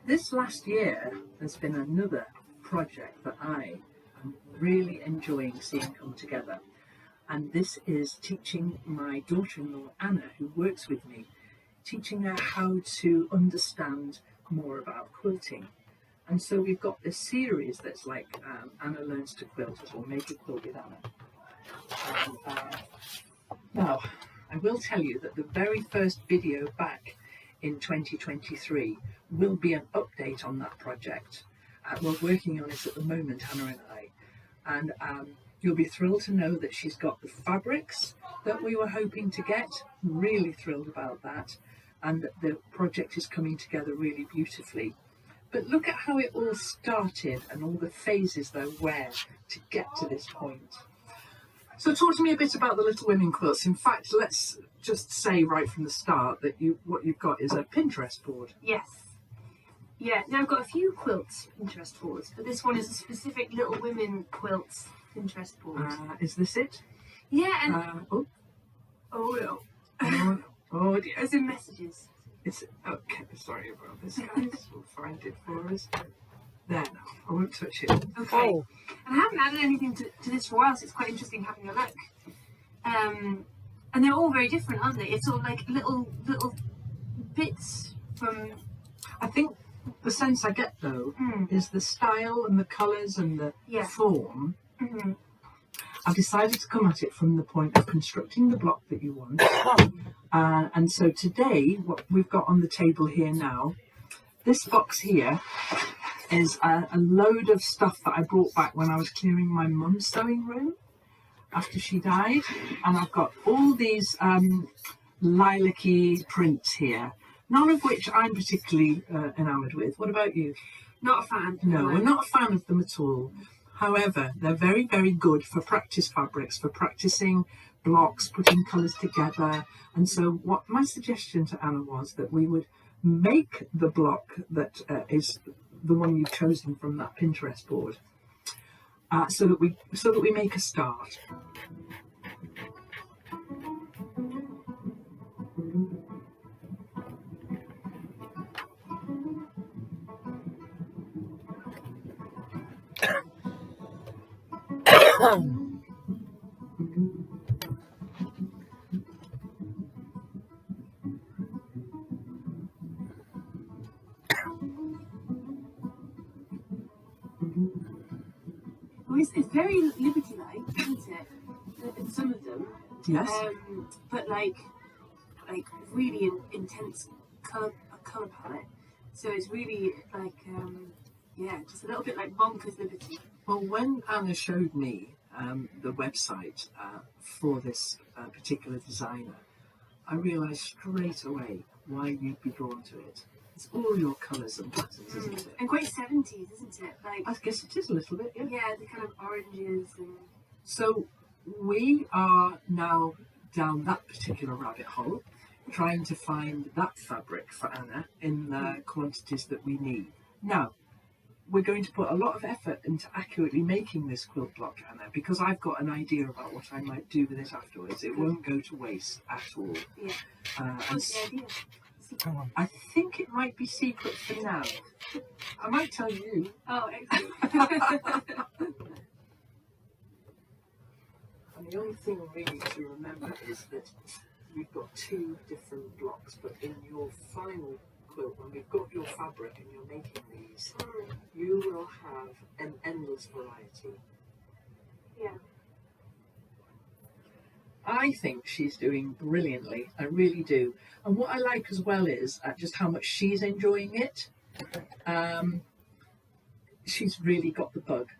This last year has been another project that I am really enjoying seeing come together. And this is teaching my daughter-in-law, Anna, who works with me, teaching her how to understand more about quilting. And so we've got this series that's like Anna Learns to Quilt, or Make a Quilt with Anna. Now, I will tell you that the very first video back in 2023 will be an update on that project. We're working on it at the moment, Hannah and I, and you'll be thrilled to know that she's got the fabrics that we were hoping to get. Really thrilled about that, and the project is coming together really beautifully. But look at how it all started and all the phases there were to get to this point. So talk to me a bit about the Little Women quilts. In fact, let's just say right from the start that what you've got is a Pinterest board. Yes. Yeah, now I've got a few quilts Pinterest boards, but this one is a specific Little Women quilts Pinterest board. Is this it? Yeah, and Oh, oh no, oh, oh dear. as in messages. It's okay. Sorry about this, guys. We'll find it for us. There, now. I won't touch it. Okay. Oh, And I haven't added anything to this for a while, so it's quite interesting having a look. And they're all very different, aren't they? It's all like little bits from. I think the sense I get though is the style and the colours and the Yeah. form. Mm-hmm. I've decided to come at it from the point of constructing the block that you want. And so today, what we've got on the table here now, this box here is a load of stuff that I brought back when I was clearing my mum's sewing room after she died. And I've got all these lilac-y prints here, none of which I'm particularly enamoured with. What about you? Not a fan. No, we're not a fan of them at all. However, they're very, very good for practice fabrics, for practicing blocks, putting colours together. And so what my suggestion to Anna was that we would make the block that is the one you've chosen from that Pinterest board, so that we make a start. Well, it's very Liberty-like, isn't it? In some of them. Yes. But like really intense color palette. So it's really like just a little bit like Bonkers Liberty. Well, when Anna showed me the website for this particular designer, I realised straight away why you'd be drawn to it. It's all your colours and patterns, isn't it? And quite 70s, isn't it? Like I guess it is a little bit, yeah. yeah, the kind of oranges and So we are now down that particular rabbit hole, trying to find that fabric for Anna in the quantities that we need. Now, we're going to put a lot of effort into accurately making this quilt block, Anna, because I've got an idea about what I might do with it afterwards. It won't go to waste at all. yeah. And What's the idea? come on. I think it might be secret for now. I might tell you. Oh, excellent. And the only thing really to remember is that we've got two different blocks, but in your final quilt, when we've got your fabric and you're making these, you will have an endless variety. Yeah. I think she's doing brilliantly. I really do. And what I like as well is just how much she's enjoying it. She's really got the bug,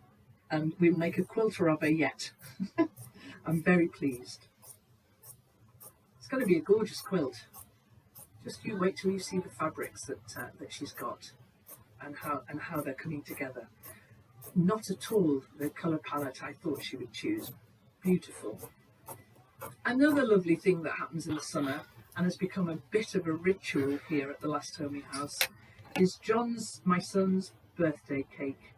and we'll make a quilter of her yet. I'm very pleased. It's going to be a gorgeous quilt. Just you wait till you see the fabrics that she's got, and how they're coming together. Not at all the colour palette I thought she would choose. Beautiful. Another lovely thing that happens in the summer, and has become a bit of a ritual here at the Last Homey House, is my son's birthday cake.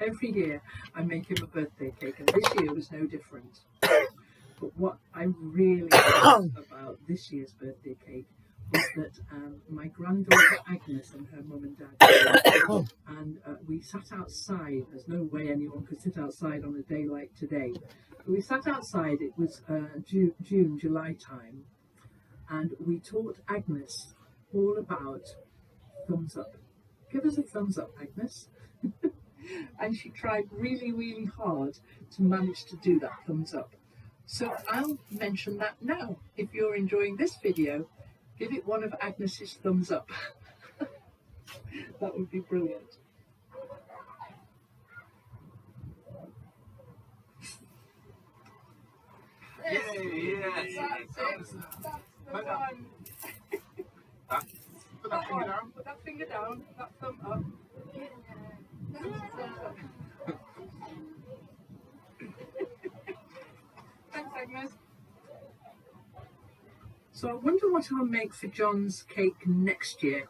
Every year I make him a birthday cake, and this year was no different. But what I really loved about this year's birthday cake was that my granddaughter Agnes and her mum and dad and we sat outside. There's no way anyone could sit outside on a day like today. But we sat outside, it was June, July time, and we taught Agnes all about thumbs up. Give us a thumbs up, Agnes. And she tried really, really hard to manage to do that thumbs up. So I'll mention that now. If you're enjoying this video, give it one of Agnes's thumbs up. That would be brilliant. Yay, yes. That's it. That's the one. Put that finger down. Put that finger down. That thumb up. Thumbs up. Thanks, Agnes. So I wonder what I'll make for John's cake next year.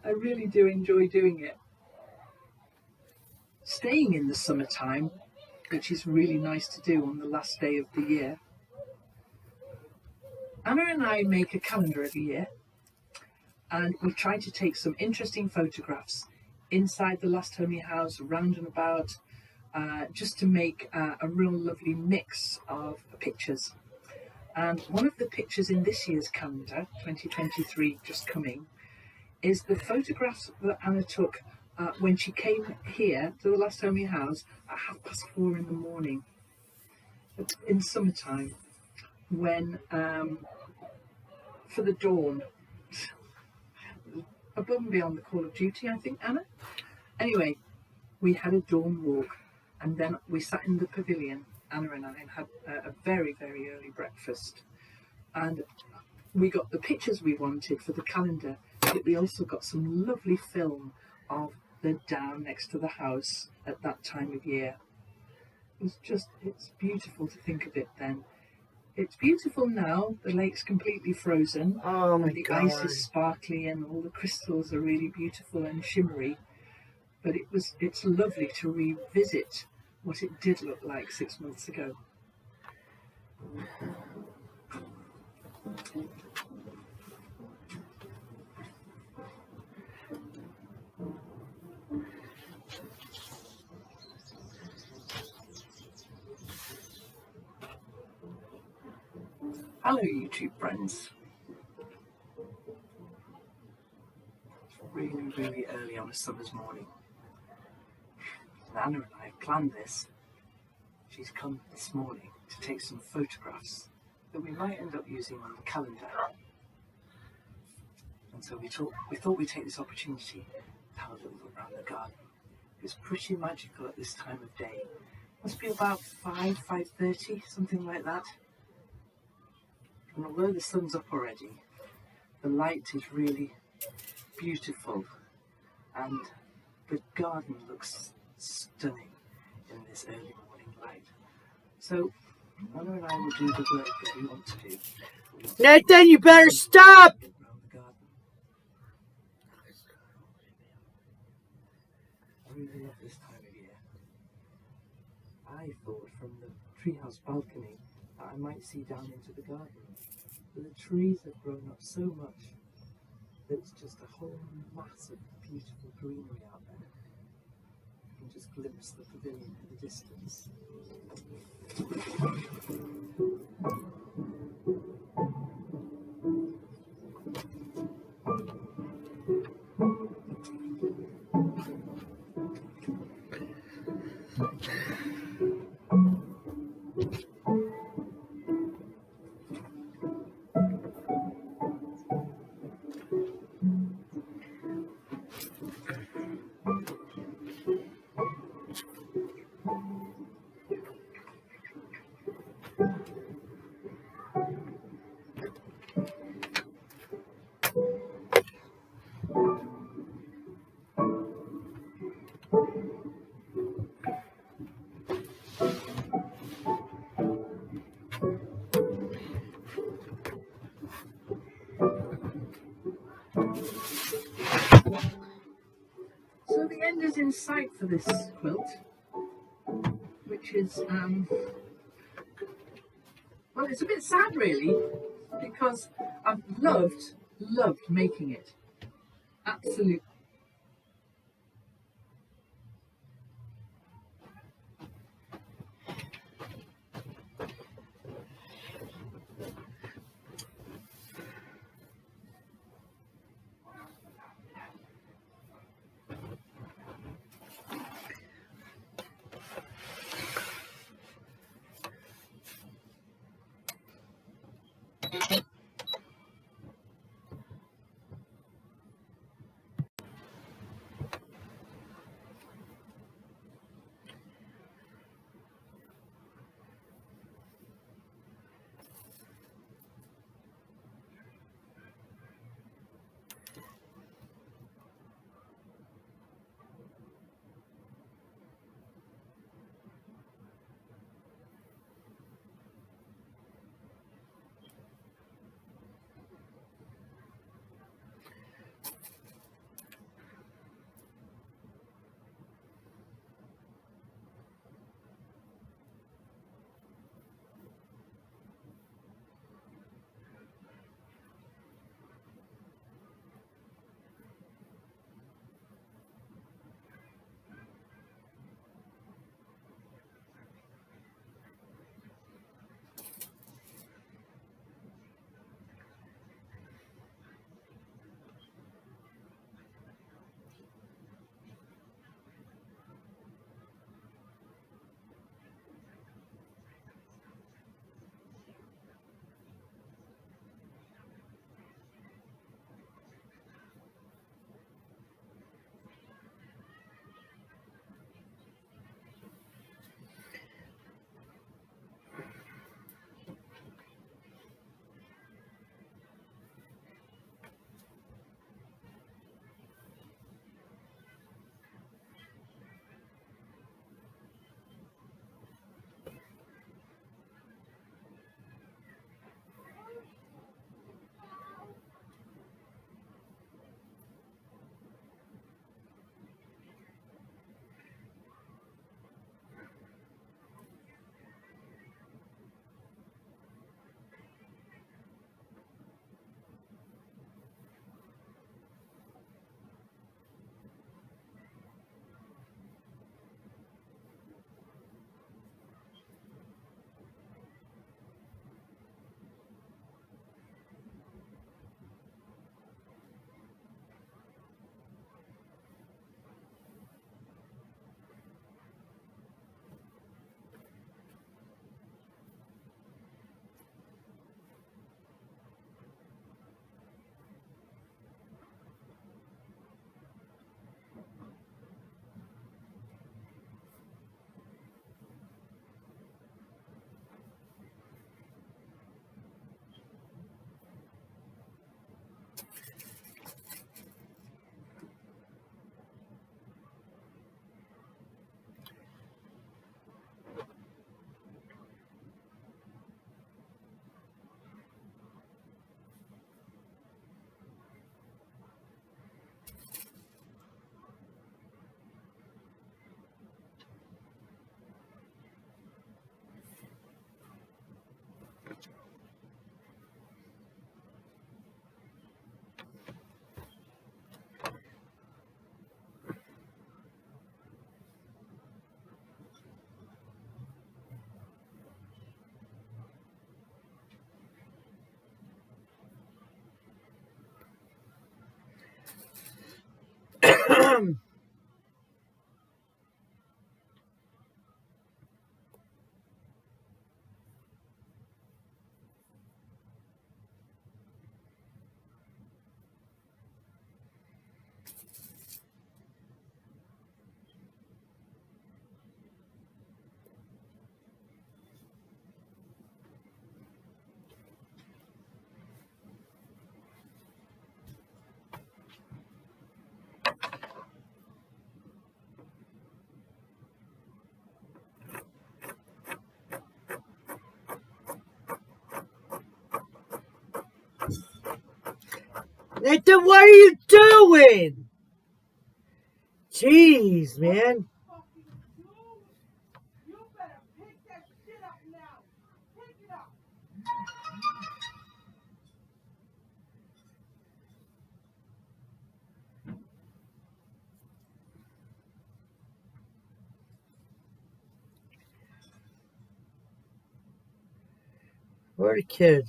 I really do enjoy doing it. Staying in the summertime, which is really nice to do on the last day of the year. Anna and I make a calendar every year, and we try to take some interesting photographs inside the Last Homey House, round and about, just to make a real lovely mix of pictures. And one of the pictures in this year's calendar, 2023, just coming, is the photographs that Anna took when she came here to the Last Homey House at 4:30 in the morning in summertime, when for the dawn, above and beyond the call of duty, I think, Anna. Anyway, we had a dawn walk, and then we sat in the pavilion, Anna and I, and had a very, very early breakfast. And we got the pictures we wanted for the calendar, but we also got some lovely film of the down next to the house at that time of year. It's beautiful to think of it then. It's beautiful now. The lake's completely frozen. Oh my and the God. ice is sparkly and all the crystals are really beautiful and shimmery. But it's lovely to revisit what it did look like 6 months ago. Hello YouTube friends. It's really, really early on a summer's morning. Anna and I have planned this. She's come this morning to take some photographs that we might end up using on the calendar. And so we thought we'd take this opportunity to have a little look around the garden. It's pretty magical at this time of day. Must be about 5:30, something like that. And although the sun's up already, the light is really beautiful, and the garden looks stunning in this early morning light. So Anna and I will do the work that we want to do. Nathan, you better stop! Around the garden. I really love this time of year. I thought from the treehouse balcony that I might see down into the garden. But the trees have grown up so much that it's just a whole mass of beautiful greenery out there. You can just glimpse the pavilion in the distance. in sight for this quilt, which is, well, it's a bit sad really, because I've loved making it. Absolutely. Nathan, what are you doing? Jeez, man. Where the kid?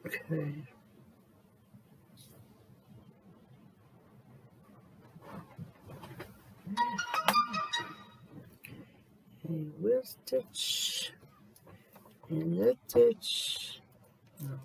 Okay. A wheel stitch in the ditch. No.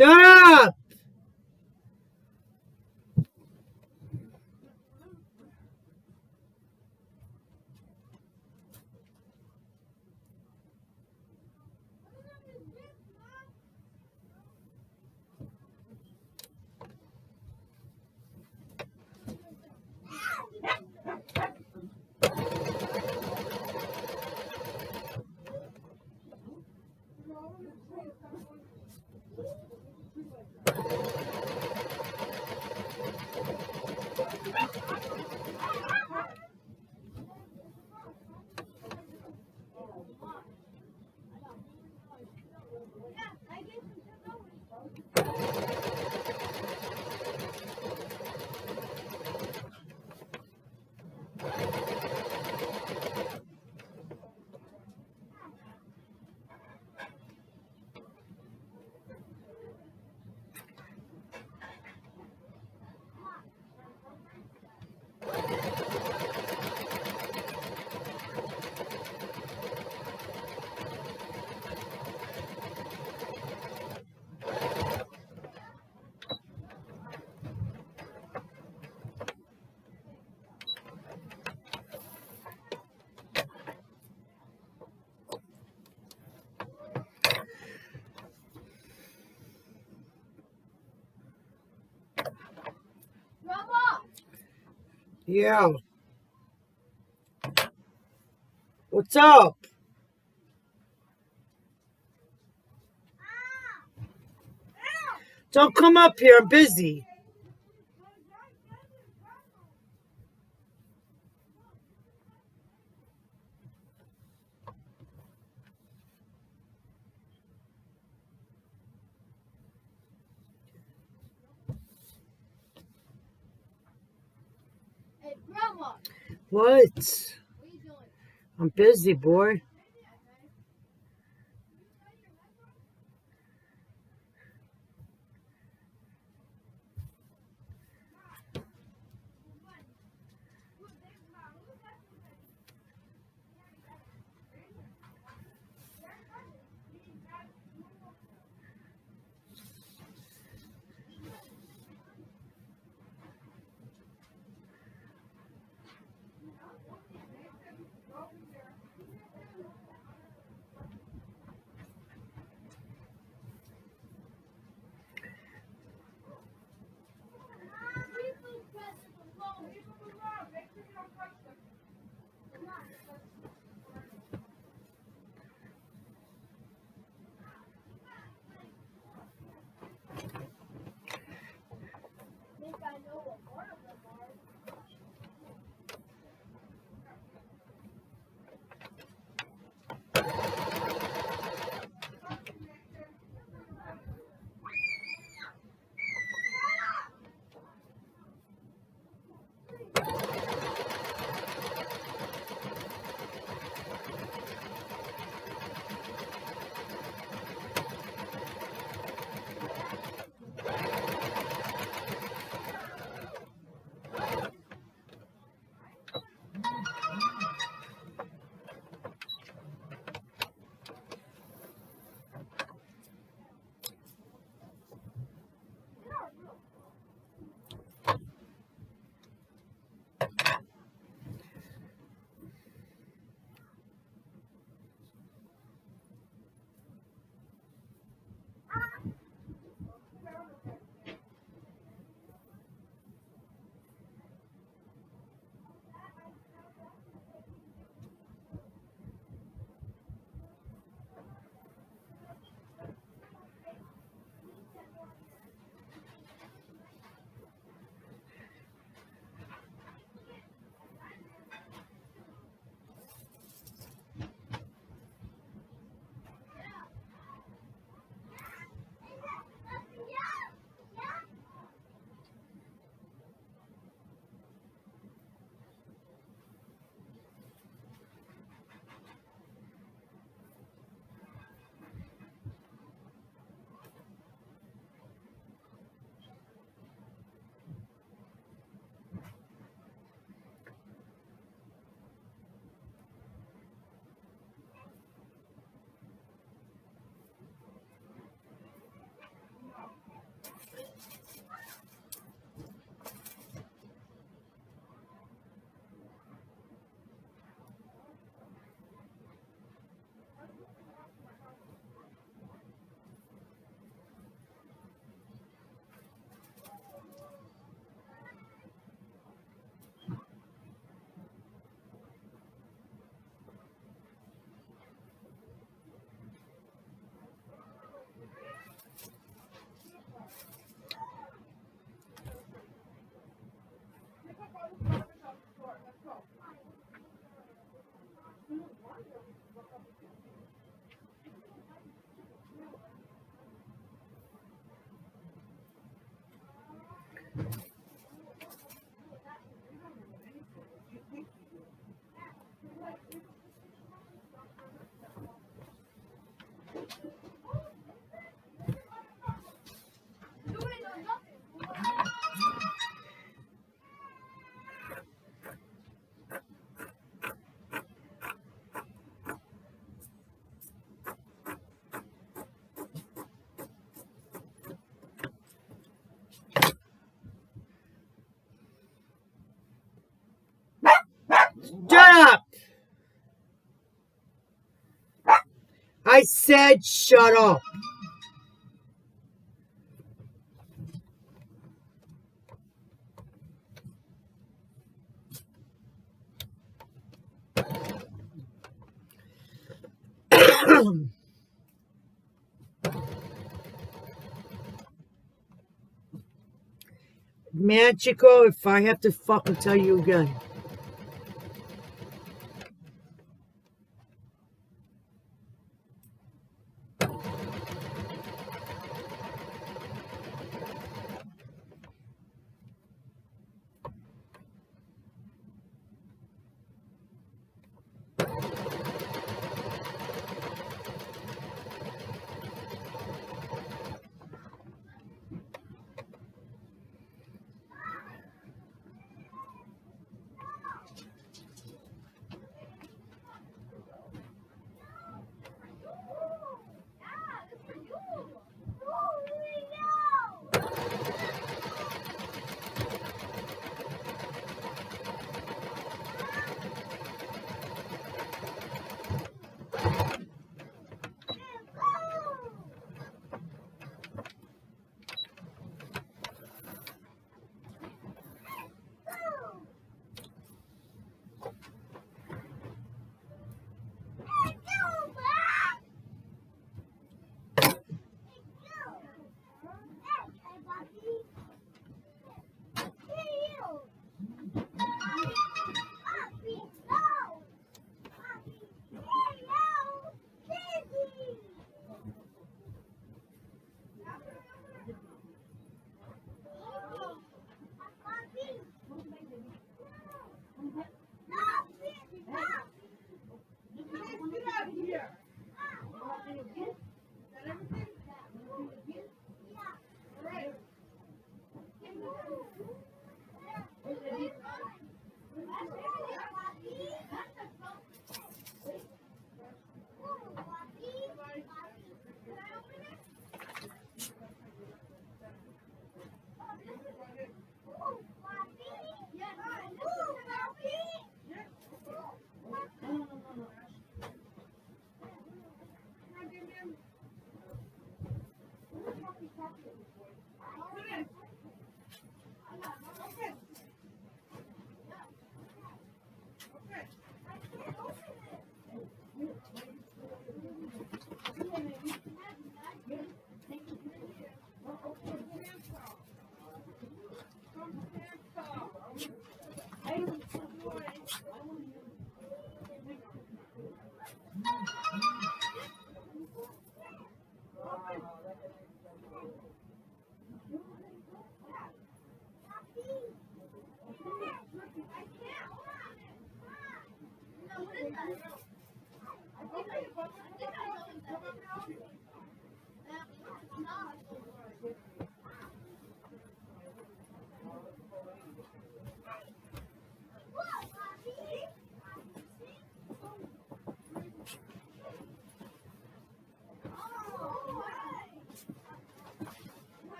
Shut up! Yeah. What's up? Don't come up here. I'm busy. Hey, Grandma, What? what are you doing? I'm busy, boy. Think I know what one of them are. Shut up! I said shut up. Man, Chico, if I have to fucking tell you again.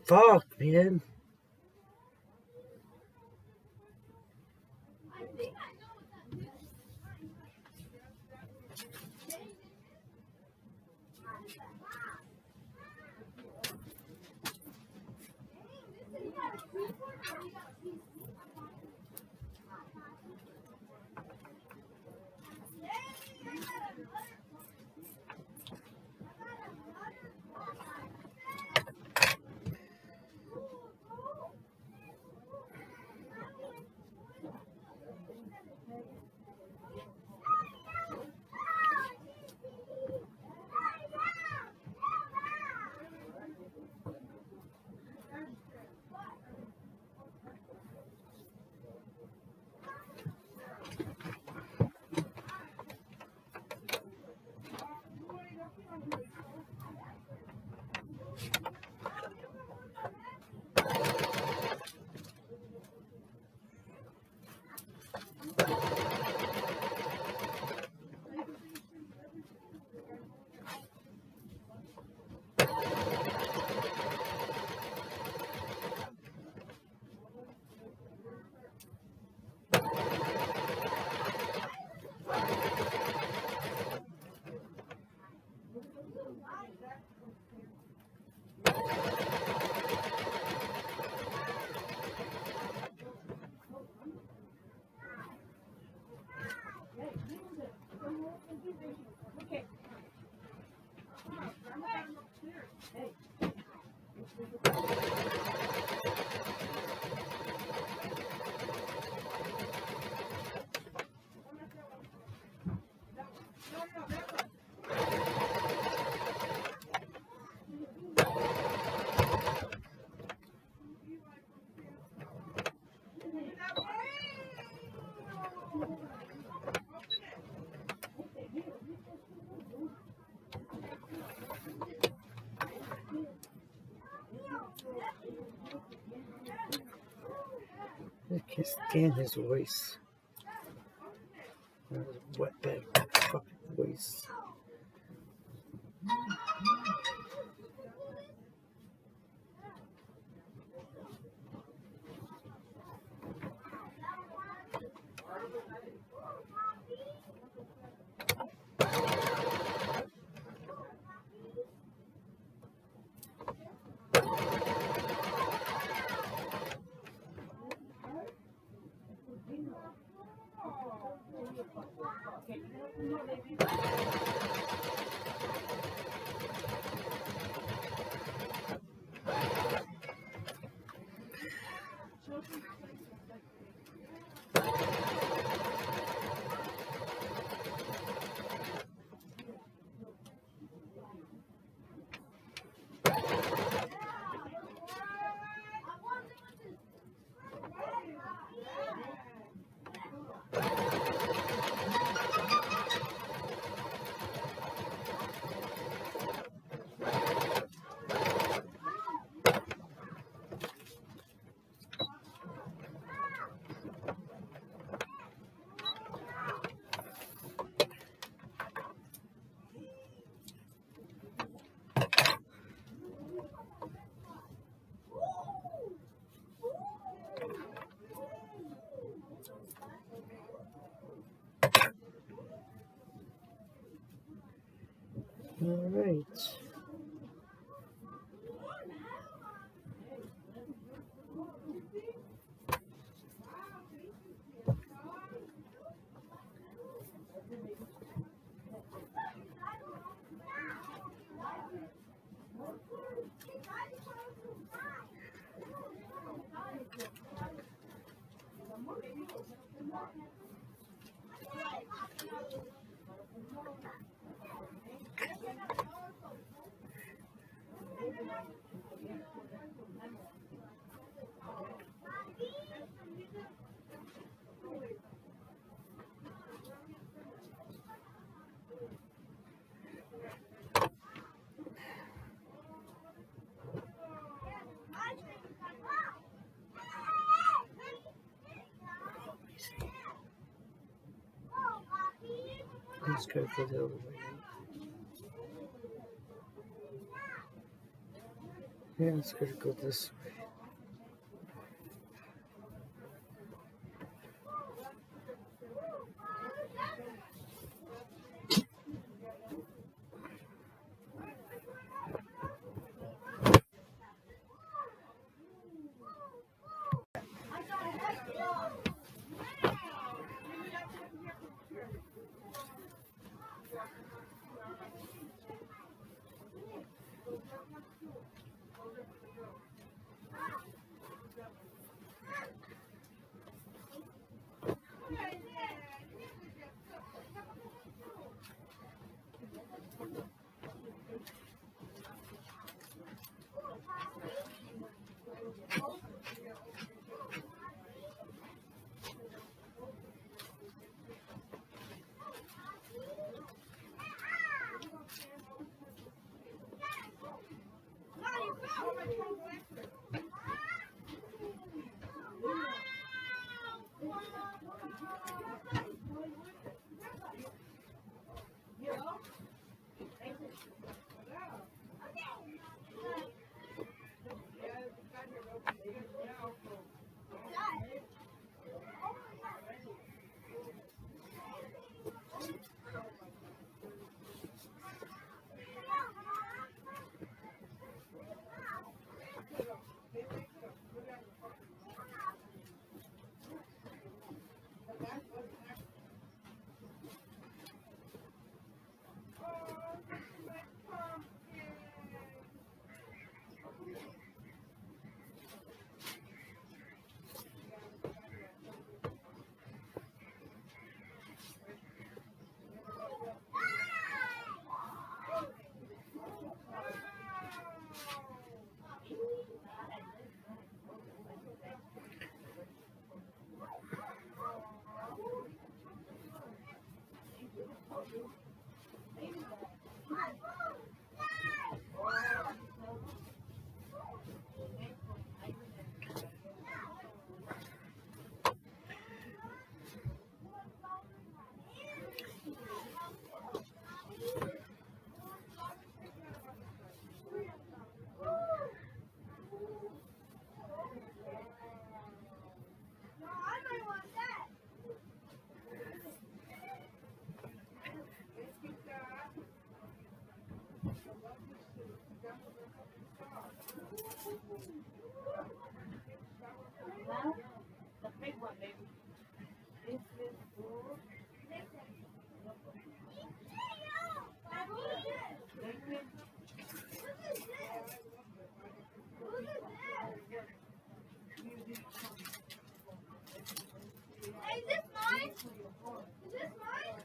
Fuck, man. I can't stand his voice. His wetbag fucking voice. All right. Let's go for the other way. Yeah, let's go this way. The big one, baby. This is Hey, is this mine? Is this mine?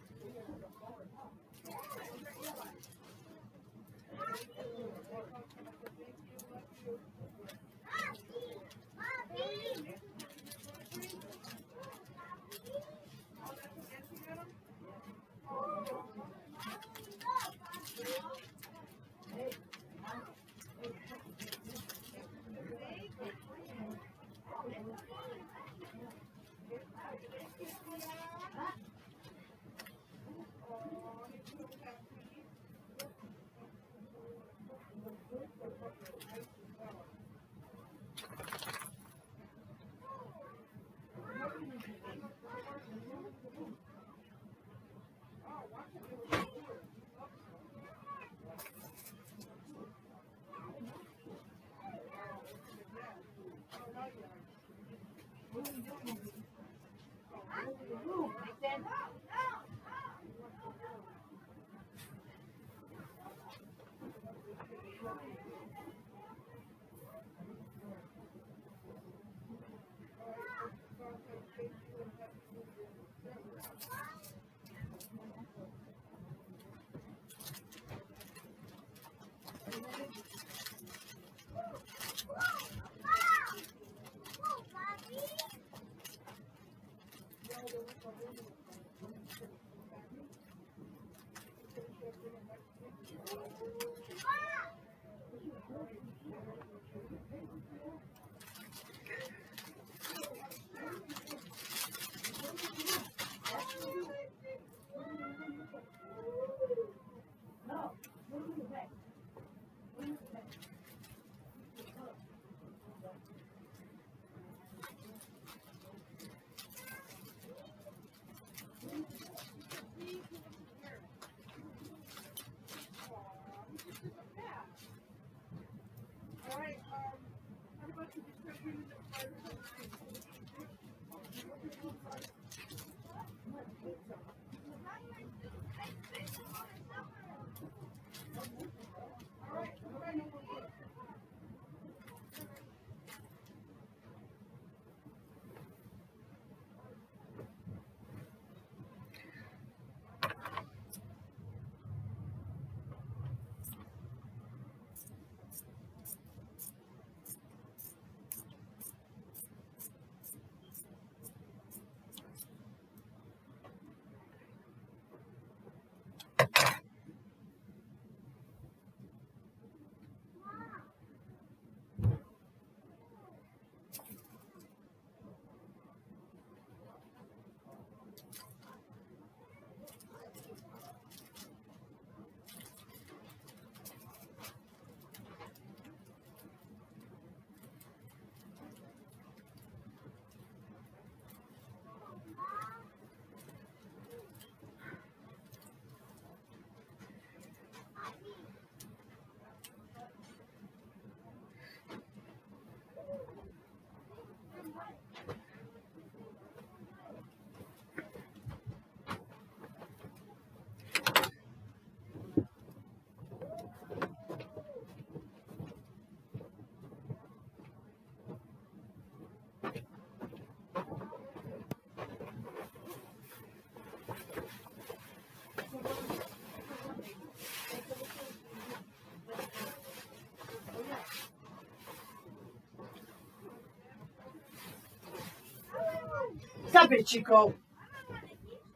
Stop it, Chico.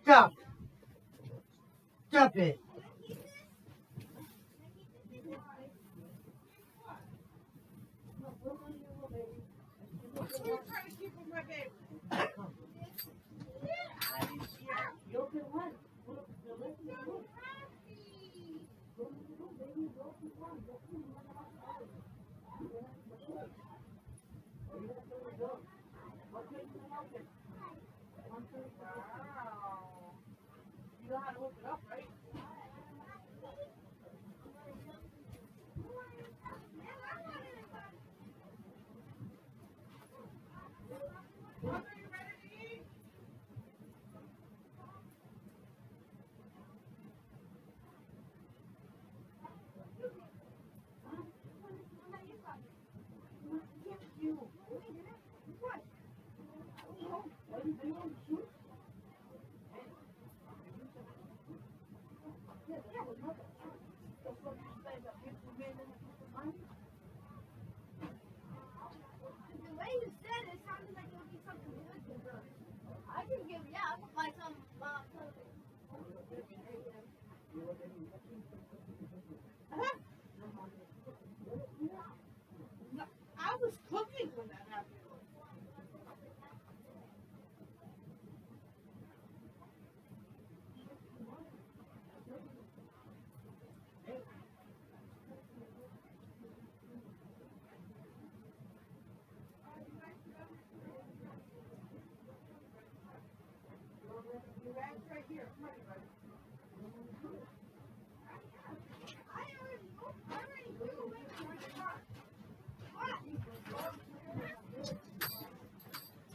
Stop. Stop it. You know how to hook it up, right?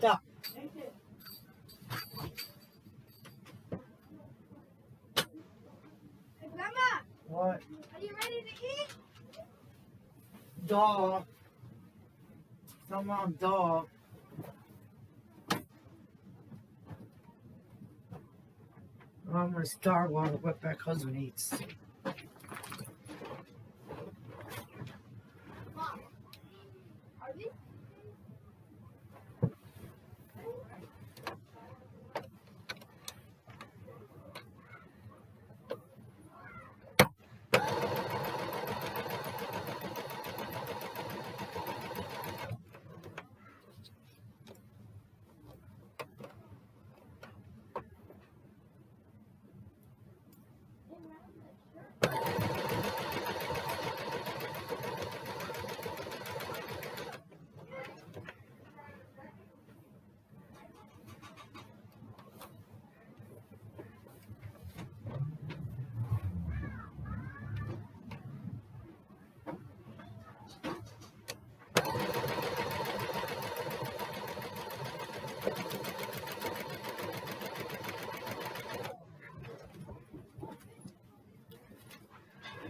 Stop. Hey, Grandma, What? are you ready to eat? Dog. Come on, dog. I'm gonna starve while the wetback husband eats. Mom, are we?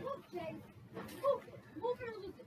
Move, Jay. Move it. Move it or lose it.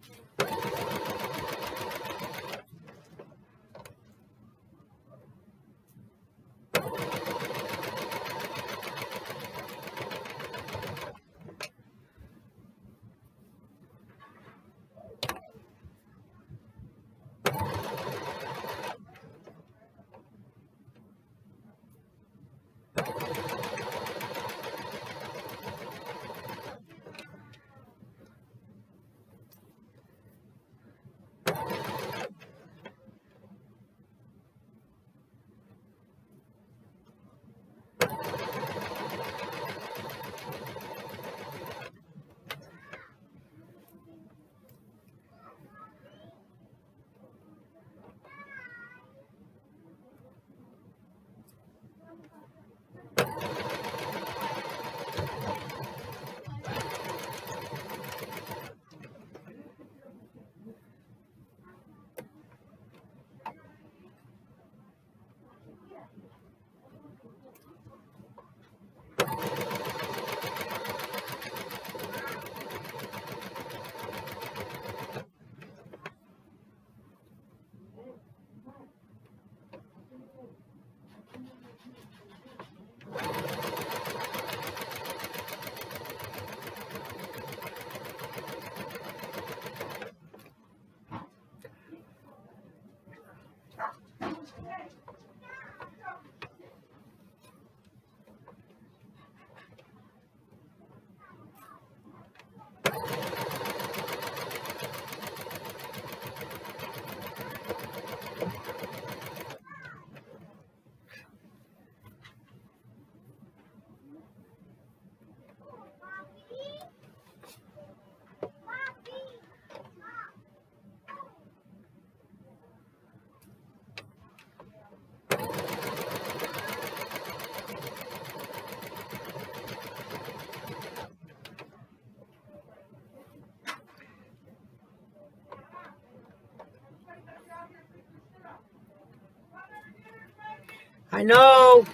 I know.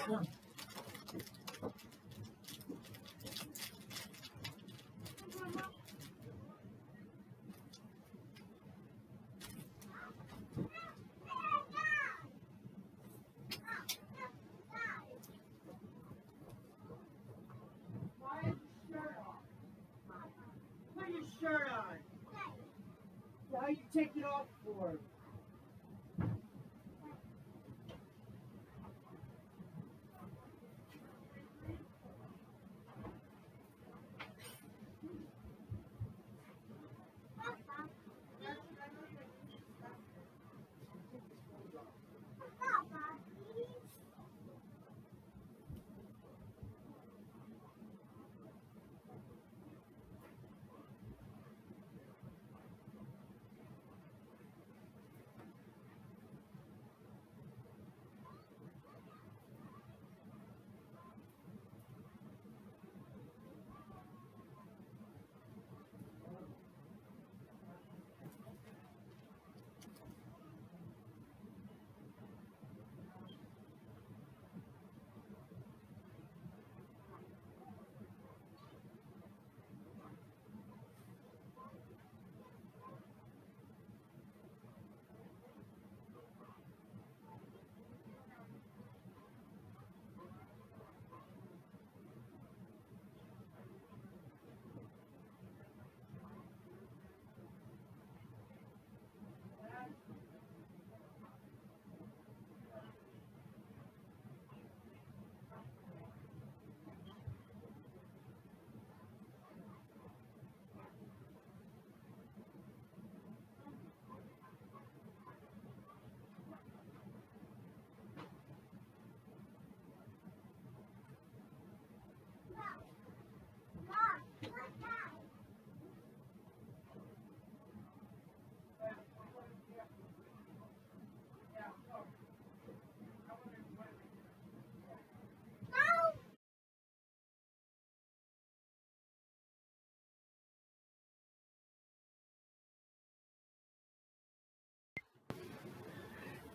Put your shirt on. Why you take it off for?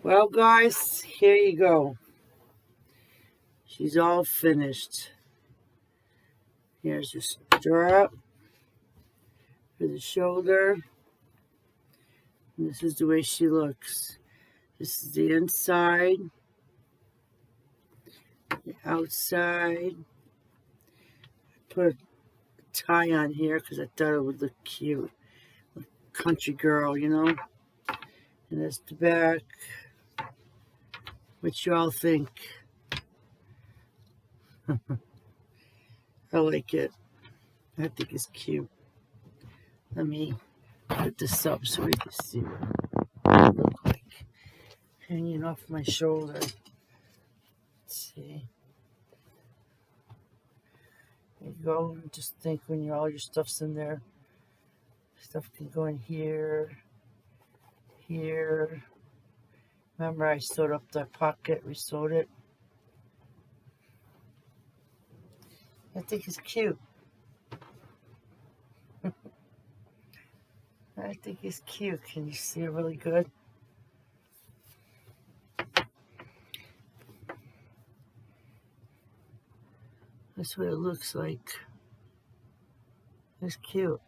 Well, guys, here you go. She's all finished. Here's your strap for the shoulder. And this is the way she looks. This is the inside, the outside. Put a tie on here because I thought it would look cute. Like country girl, you know? And that's the back. What you all think? I like it. I think it's cute. Let me put this up so we can see what it looks like. Hanging off my shoulder. Let's see. There you go. Just think when all your stuff's in there. Stuff can go in here. Here. Remember I sewed up that pocket, resewed it. I think it's cute. I think it's cute. Can you see it really good? That's what it looks like. It's cute.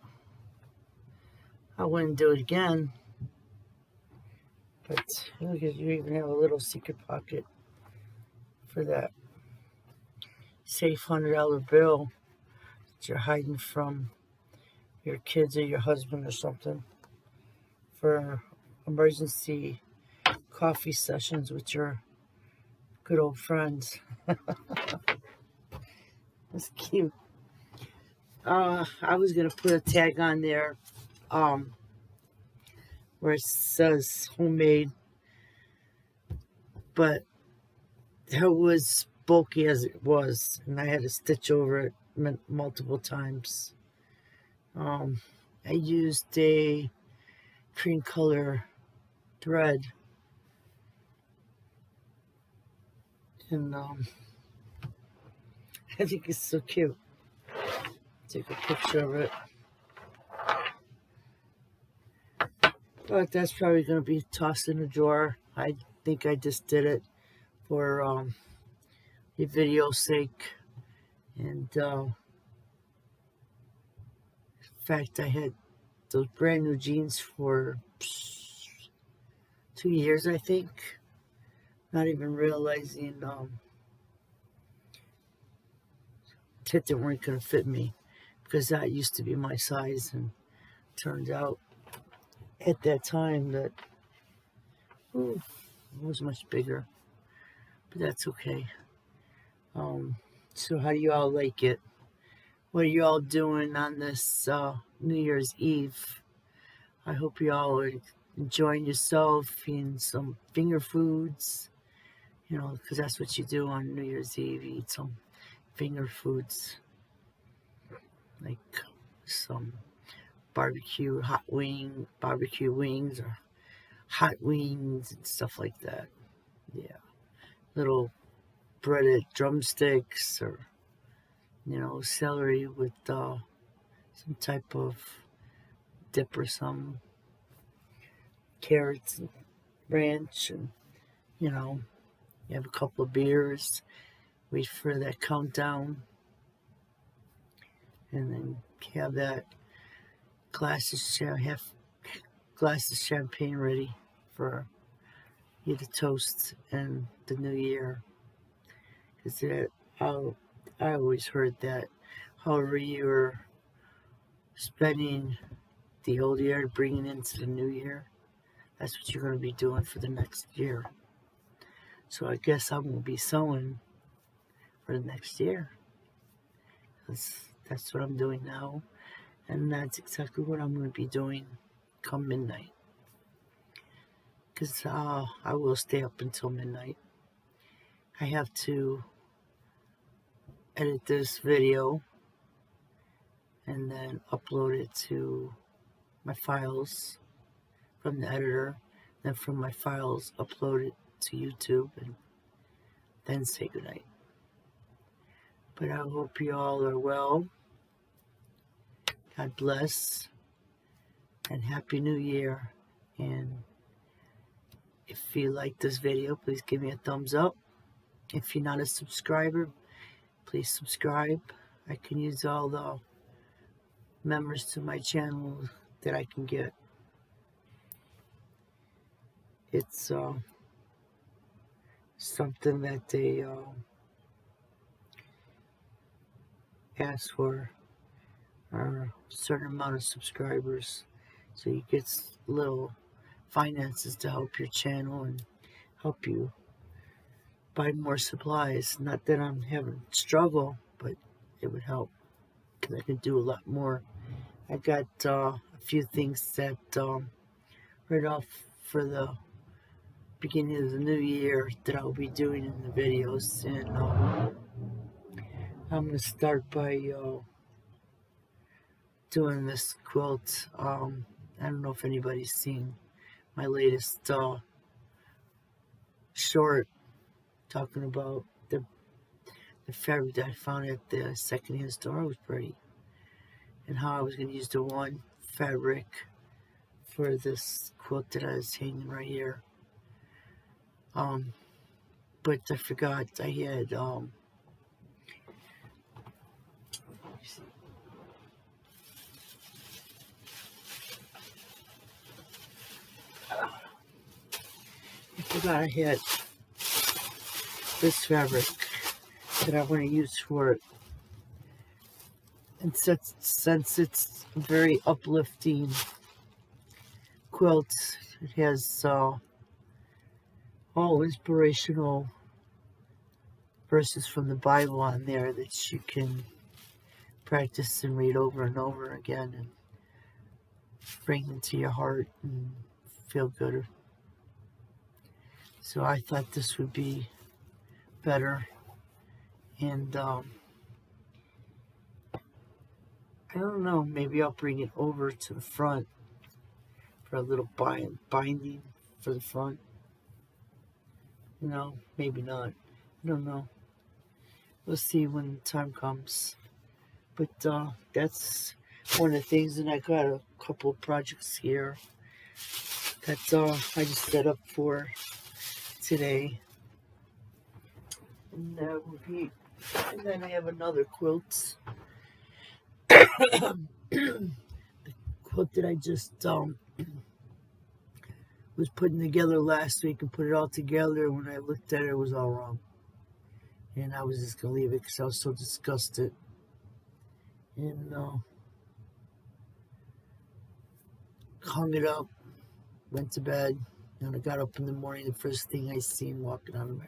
I wouldn't do it again. But look at you even have a little secret pocket for that safe $100 bill that you're hiding from your kids or your husband or something for emergency coffee sessions with your good old friends. That's cute. I was gonna put a tag on there where it says homemade, but it was bulky as it was, and I had to stitch over it multiple times. I used a cream color thread, and I think it's so cute. Take a picture of it. But that's probably going to be tossed in a drawer. I think I just did it for, a video's sake. And in fact, I had those brand new jeans for 2 years, I think. Not even realizing that they weren't going to fit me, because that used to be my size, and turned out at that time that it was much bigger. But that's okay. So how do you all like it? What are you all doing on this New Year's Eve? I hope you all are enjoying yourself, eating some finger foods, because that's what you do on New Year's Eve. You eat some finger foods, like some barbecue wings, or hot wings and stuff like that. Yeah, little breaded drumsticks, or celery with some type of dip, or some carrots and ranch, and you have a couple of beers, wait for that countdown, and then have that half glass of champagne ready for you to toast in the new year. Because I always heard that however you're spending the old year, bringing into the new year, that's what you're going to be doing for the next year. So I guess I'm going to be sewing for the next year. That's what I'm doing now. And that's exactly what I'm going to be doing come midnight. Because I will stay up until midnight. I have to edit this video and then upload it to my files from the editor. Then from my files, upload it to YouTube, and then say goodnight. But I hope you all are well. God bless, and Happy New Year. And if you like this video, please give me a thumbs up. If you're not a subscriber, please subscribe. I can use all the members to my channel that I can get. It's something that they ask for, a certain amount of subscribers, so you get little finances to help your channel and help you buy more supplies. Not that I'm having struggle, but it would help, because I can do a lot more. I got a few things that right off for the beginning of the new year that I'll be doing in the videos, and I'm going to start by doing this quilt. I don't know if anybody's seen my latest short talking about the fabric that I found at the secondhand store. It was pretty, and how I was going to use the one fabric for this quilt that I was hanging right here. But I forgot I had I had this fabric that I want to use for it. And since it's a very uplifting quilt, it has all inspirational verses from the Bible on there that you can practice and read over and over again, and bring into your heart and feel good. So I thought this would be better, and I don't know, maybe I'll bring it over to the front for a little binding for the front. No, maybe not. I don't know. We'll see when the time comes. But that's one of the things, and I got a couple of projects here that I just set up for today. And that would be, and then I have another quilt. The quilt that I just was putting together last week and put it all together. When I looked at it, it was all wrong. And I was just going to leave it because I was so disgusted. And hung it up, went to bed. And I got up in the morning, the first thing I seen walking out of my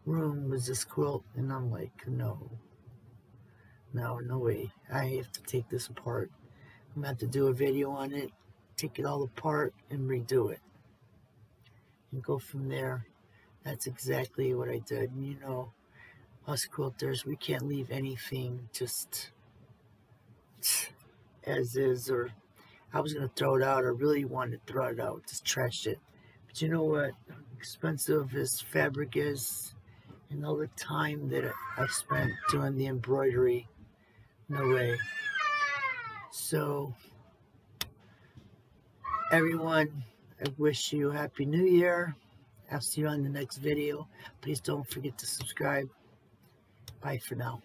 room was this quilt. And I'm like, no way. I have to take this apart. I'm going to have to do a video on it, take it all apart, and redo it. And go from there. That's exactly what I did. And you know, us quilters, we can't leave anything just as is. Or I was going to throw it out. I really wanted to throw it out, just trash it. But you know what? Expensive as fabric is, and all the time that I spent doing the embroidery, no way. So, everyone, I wish you a Happy New Year. I'll see you on the next video. Please don't forget to subscribe. Bye for now.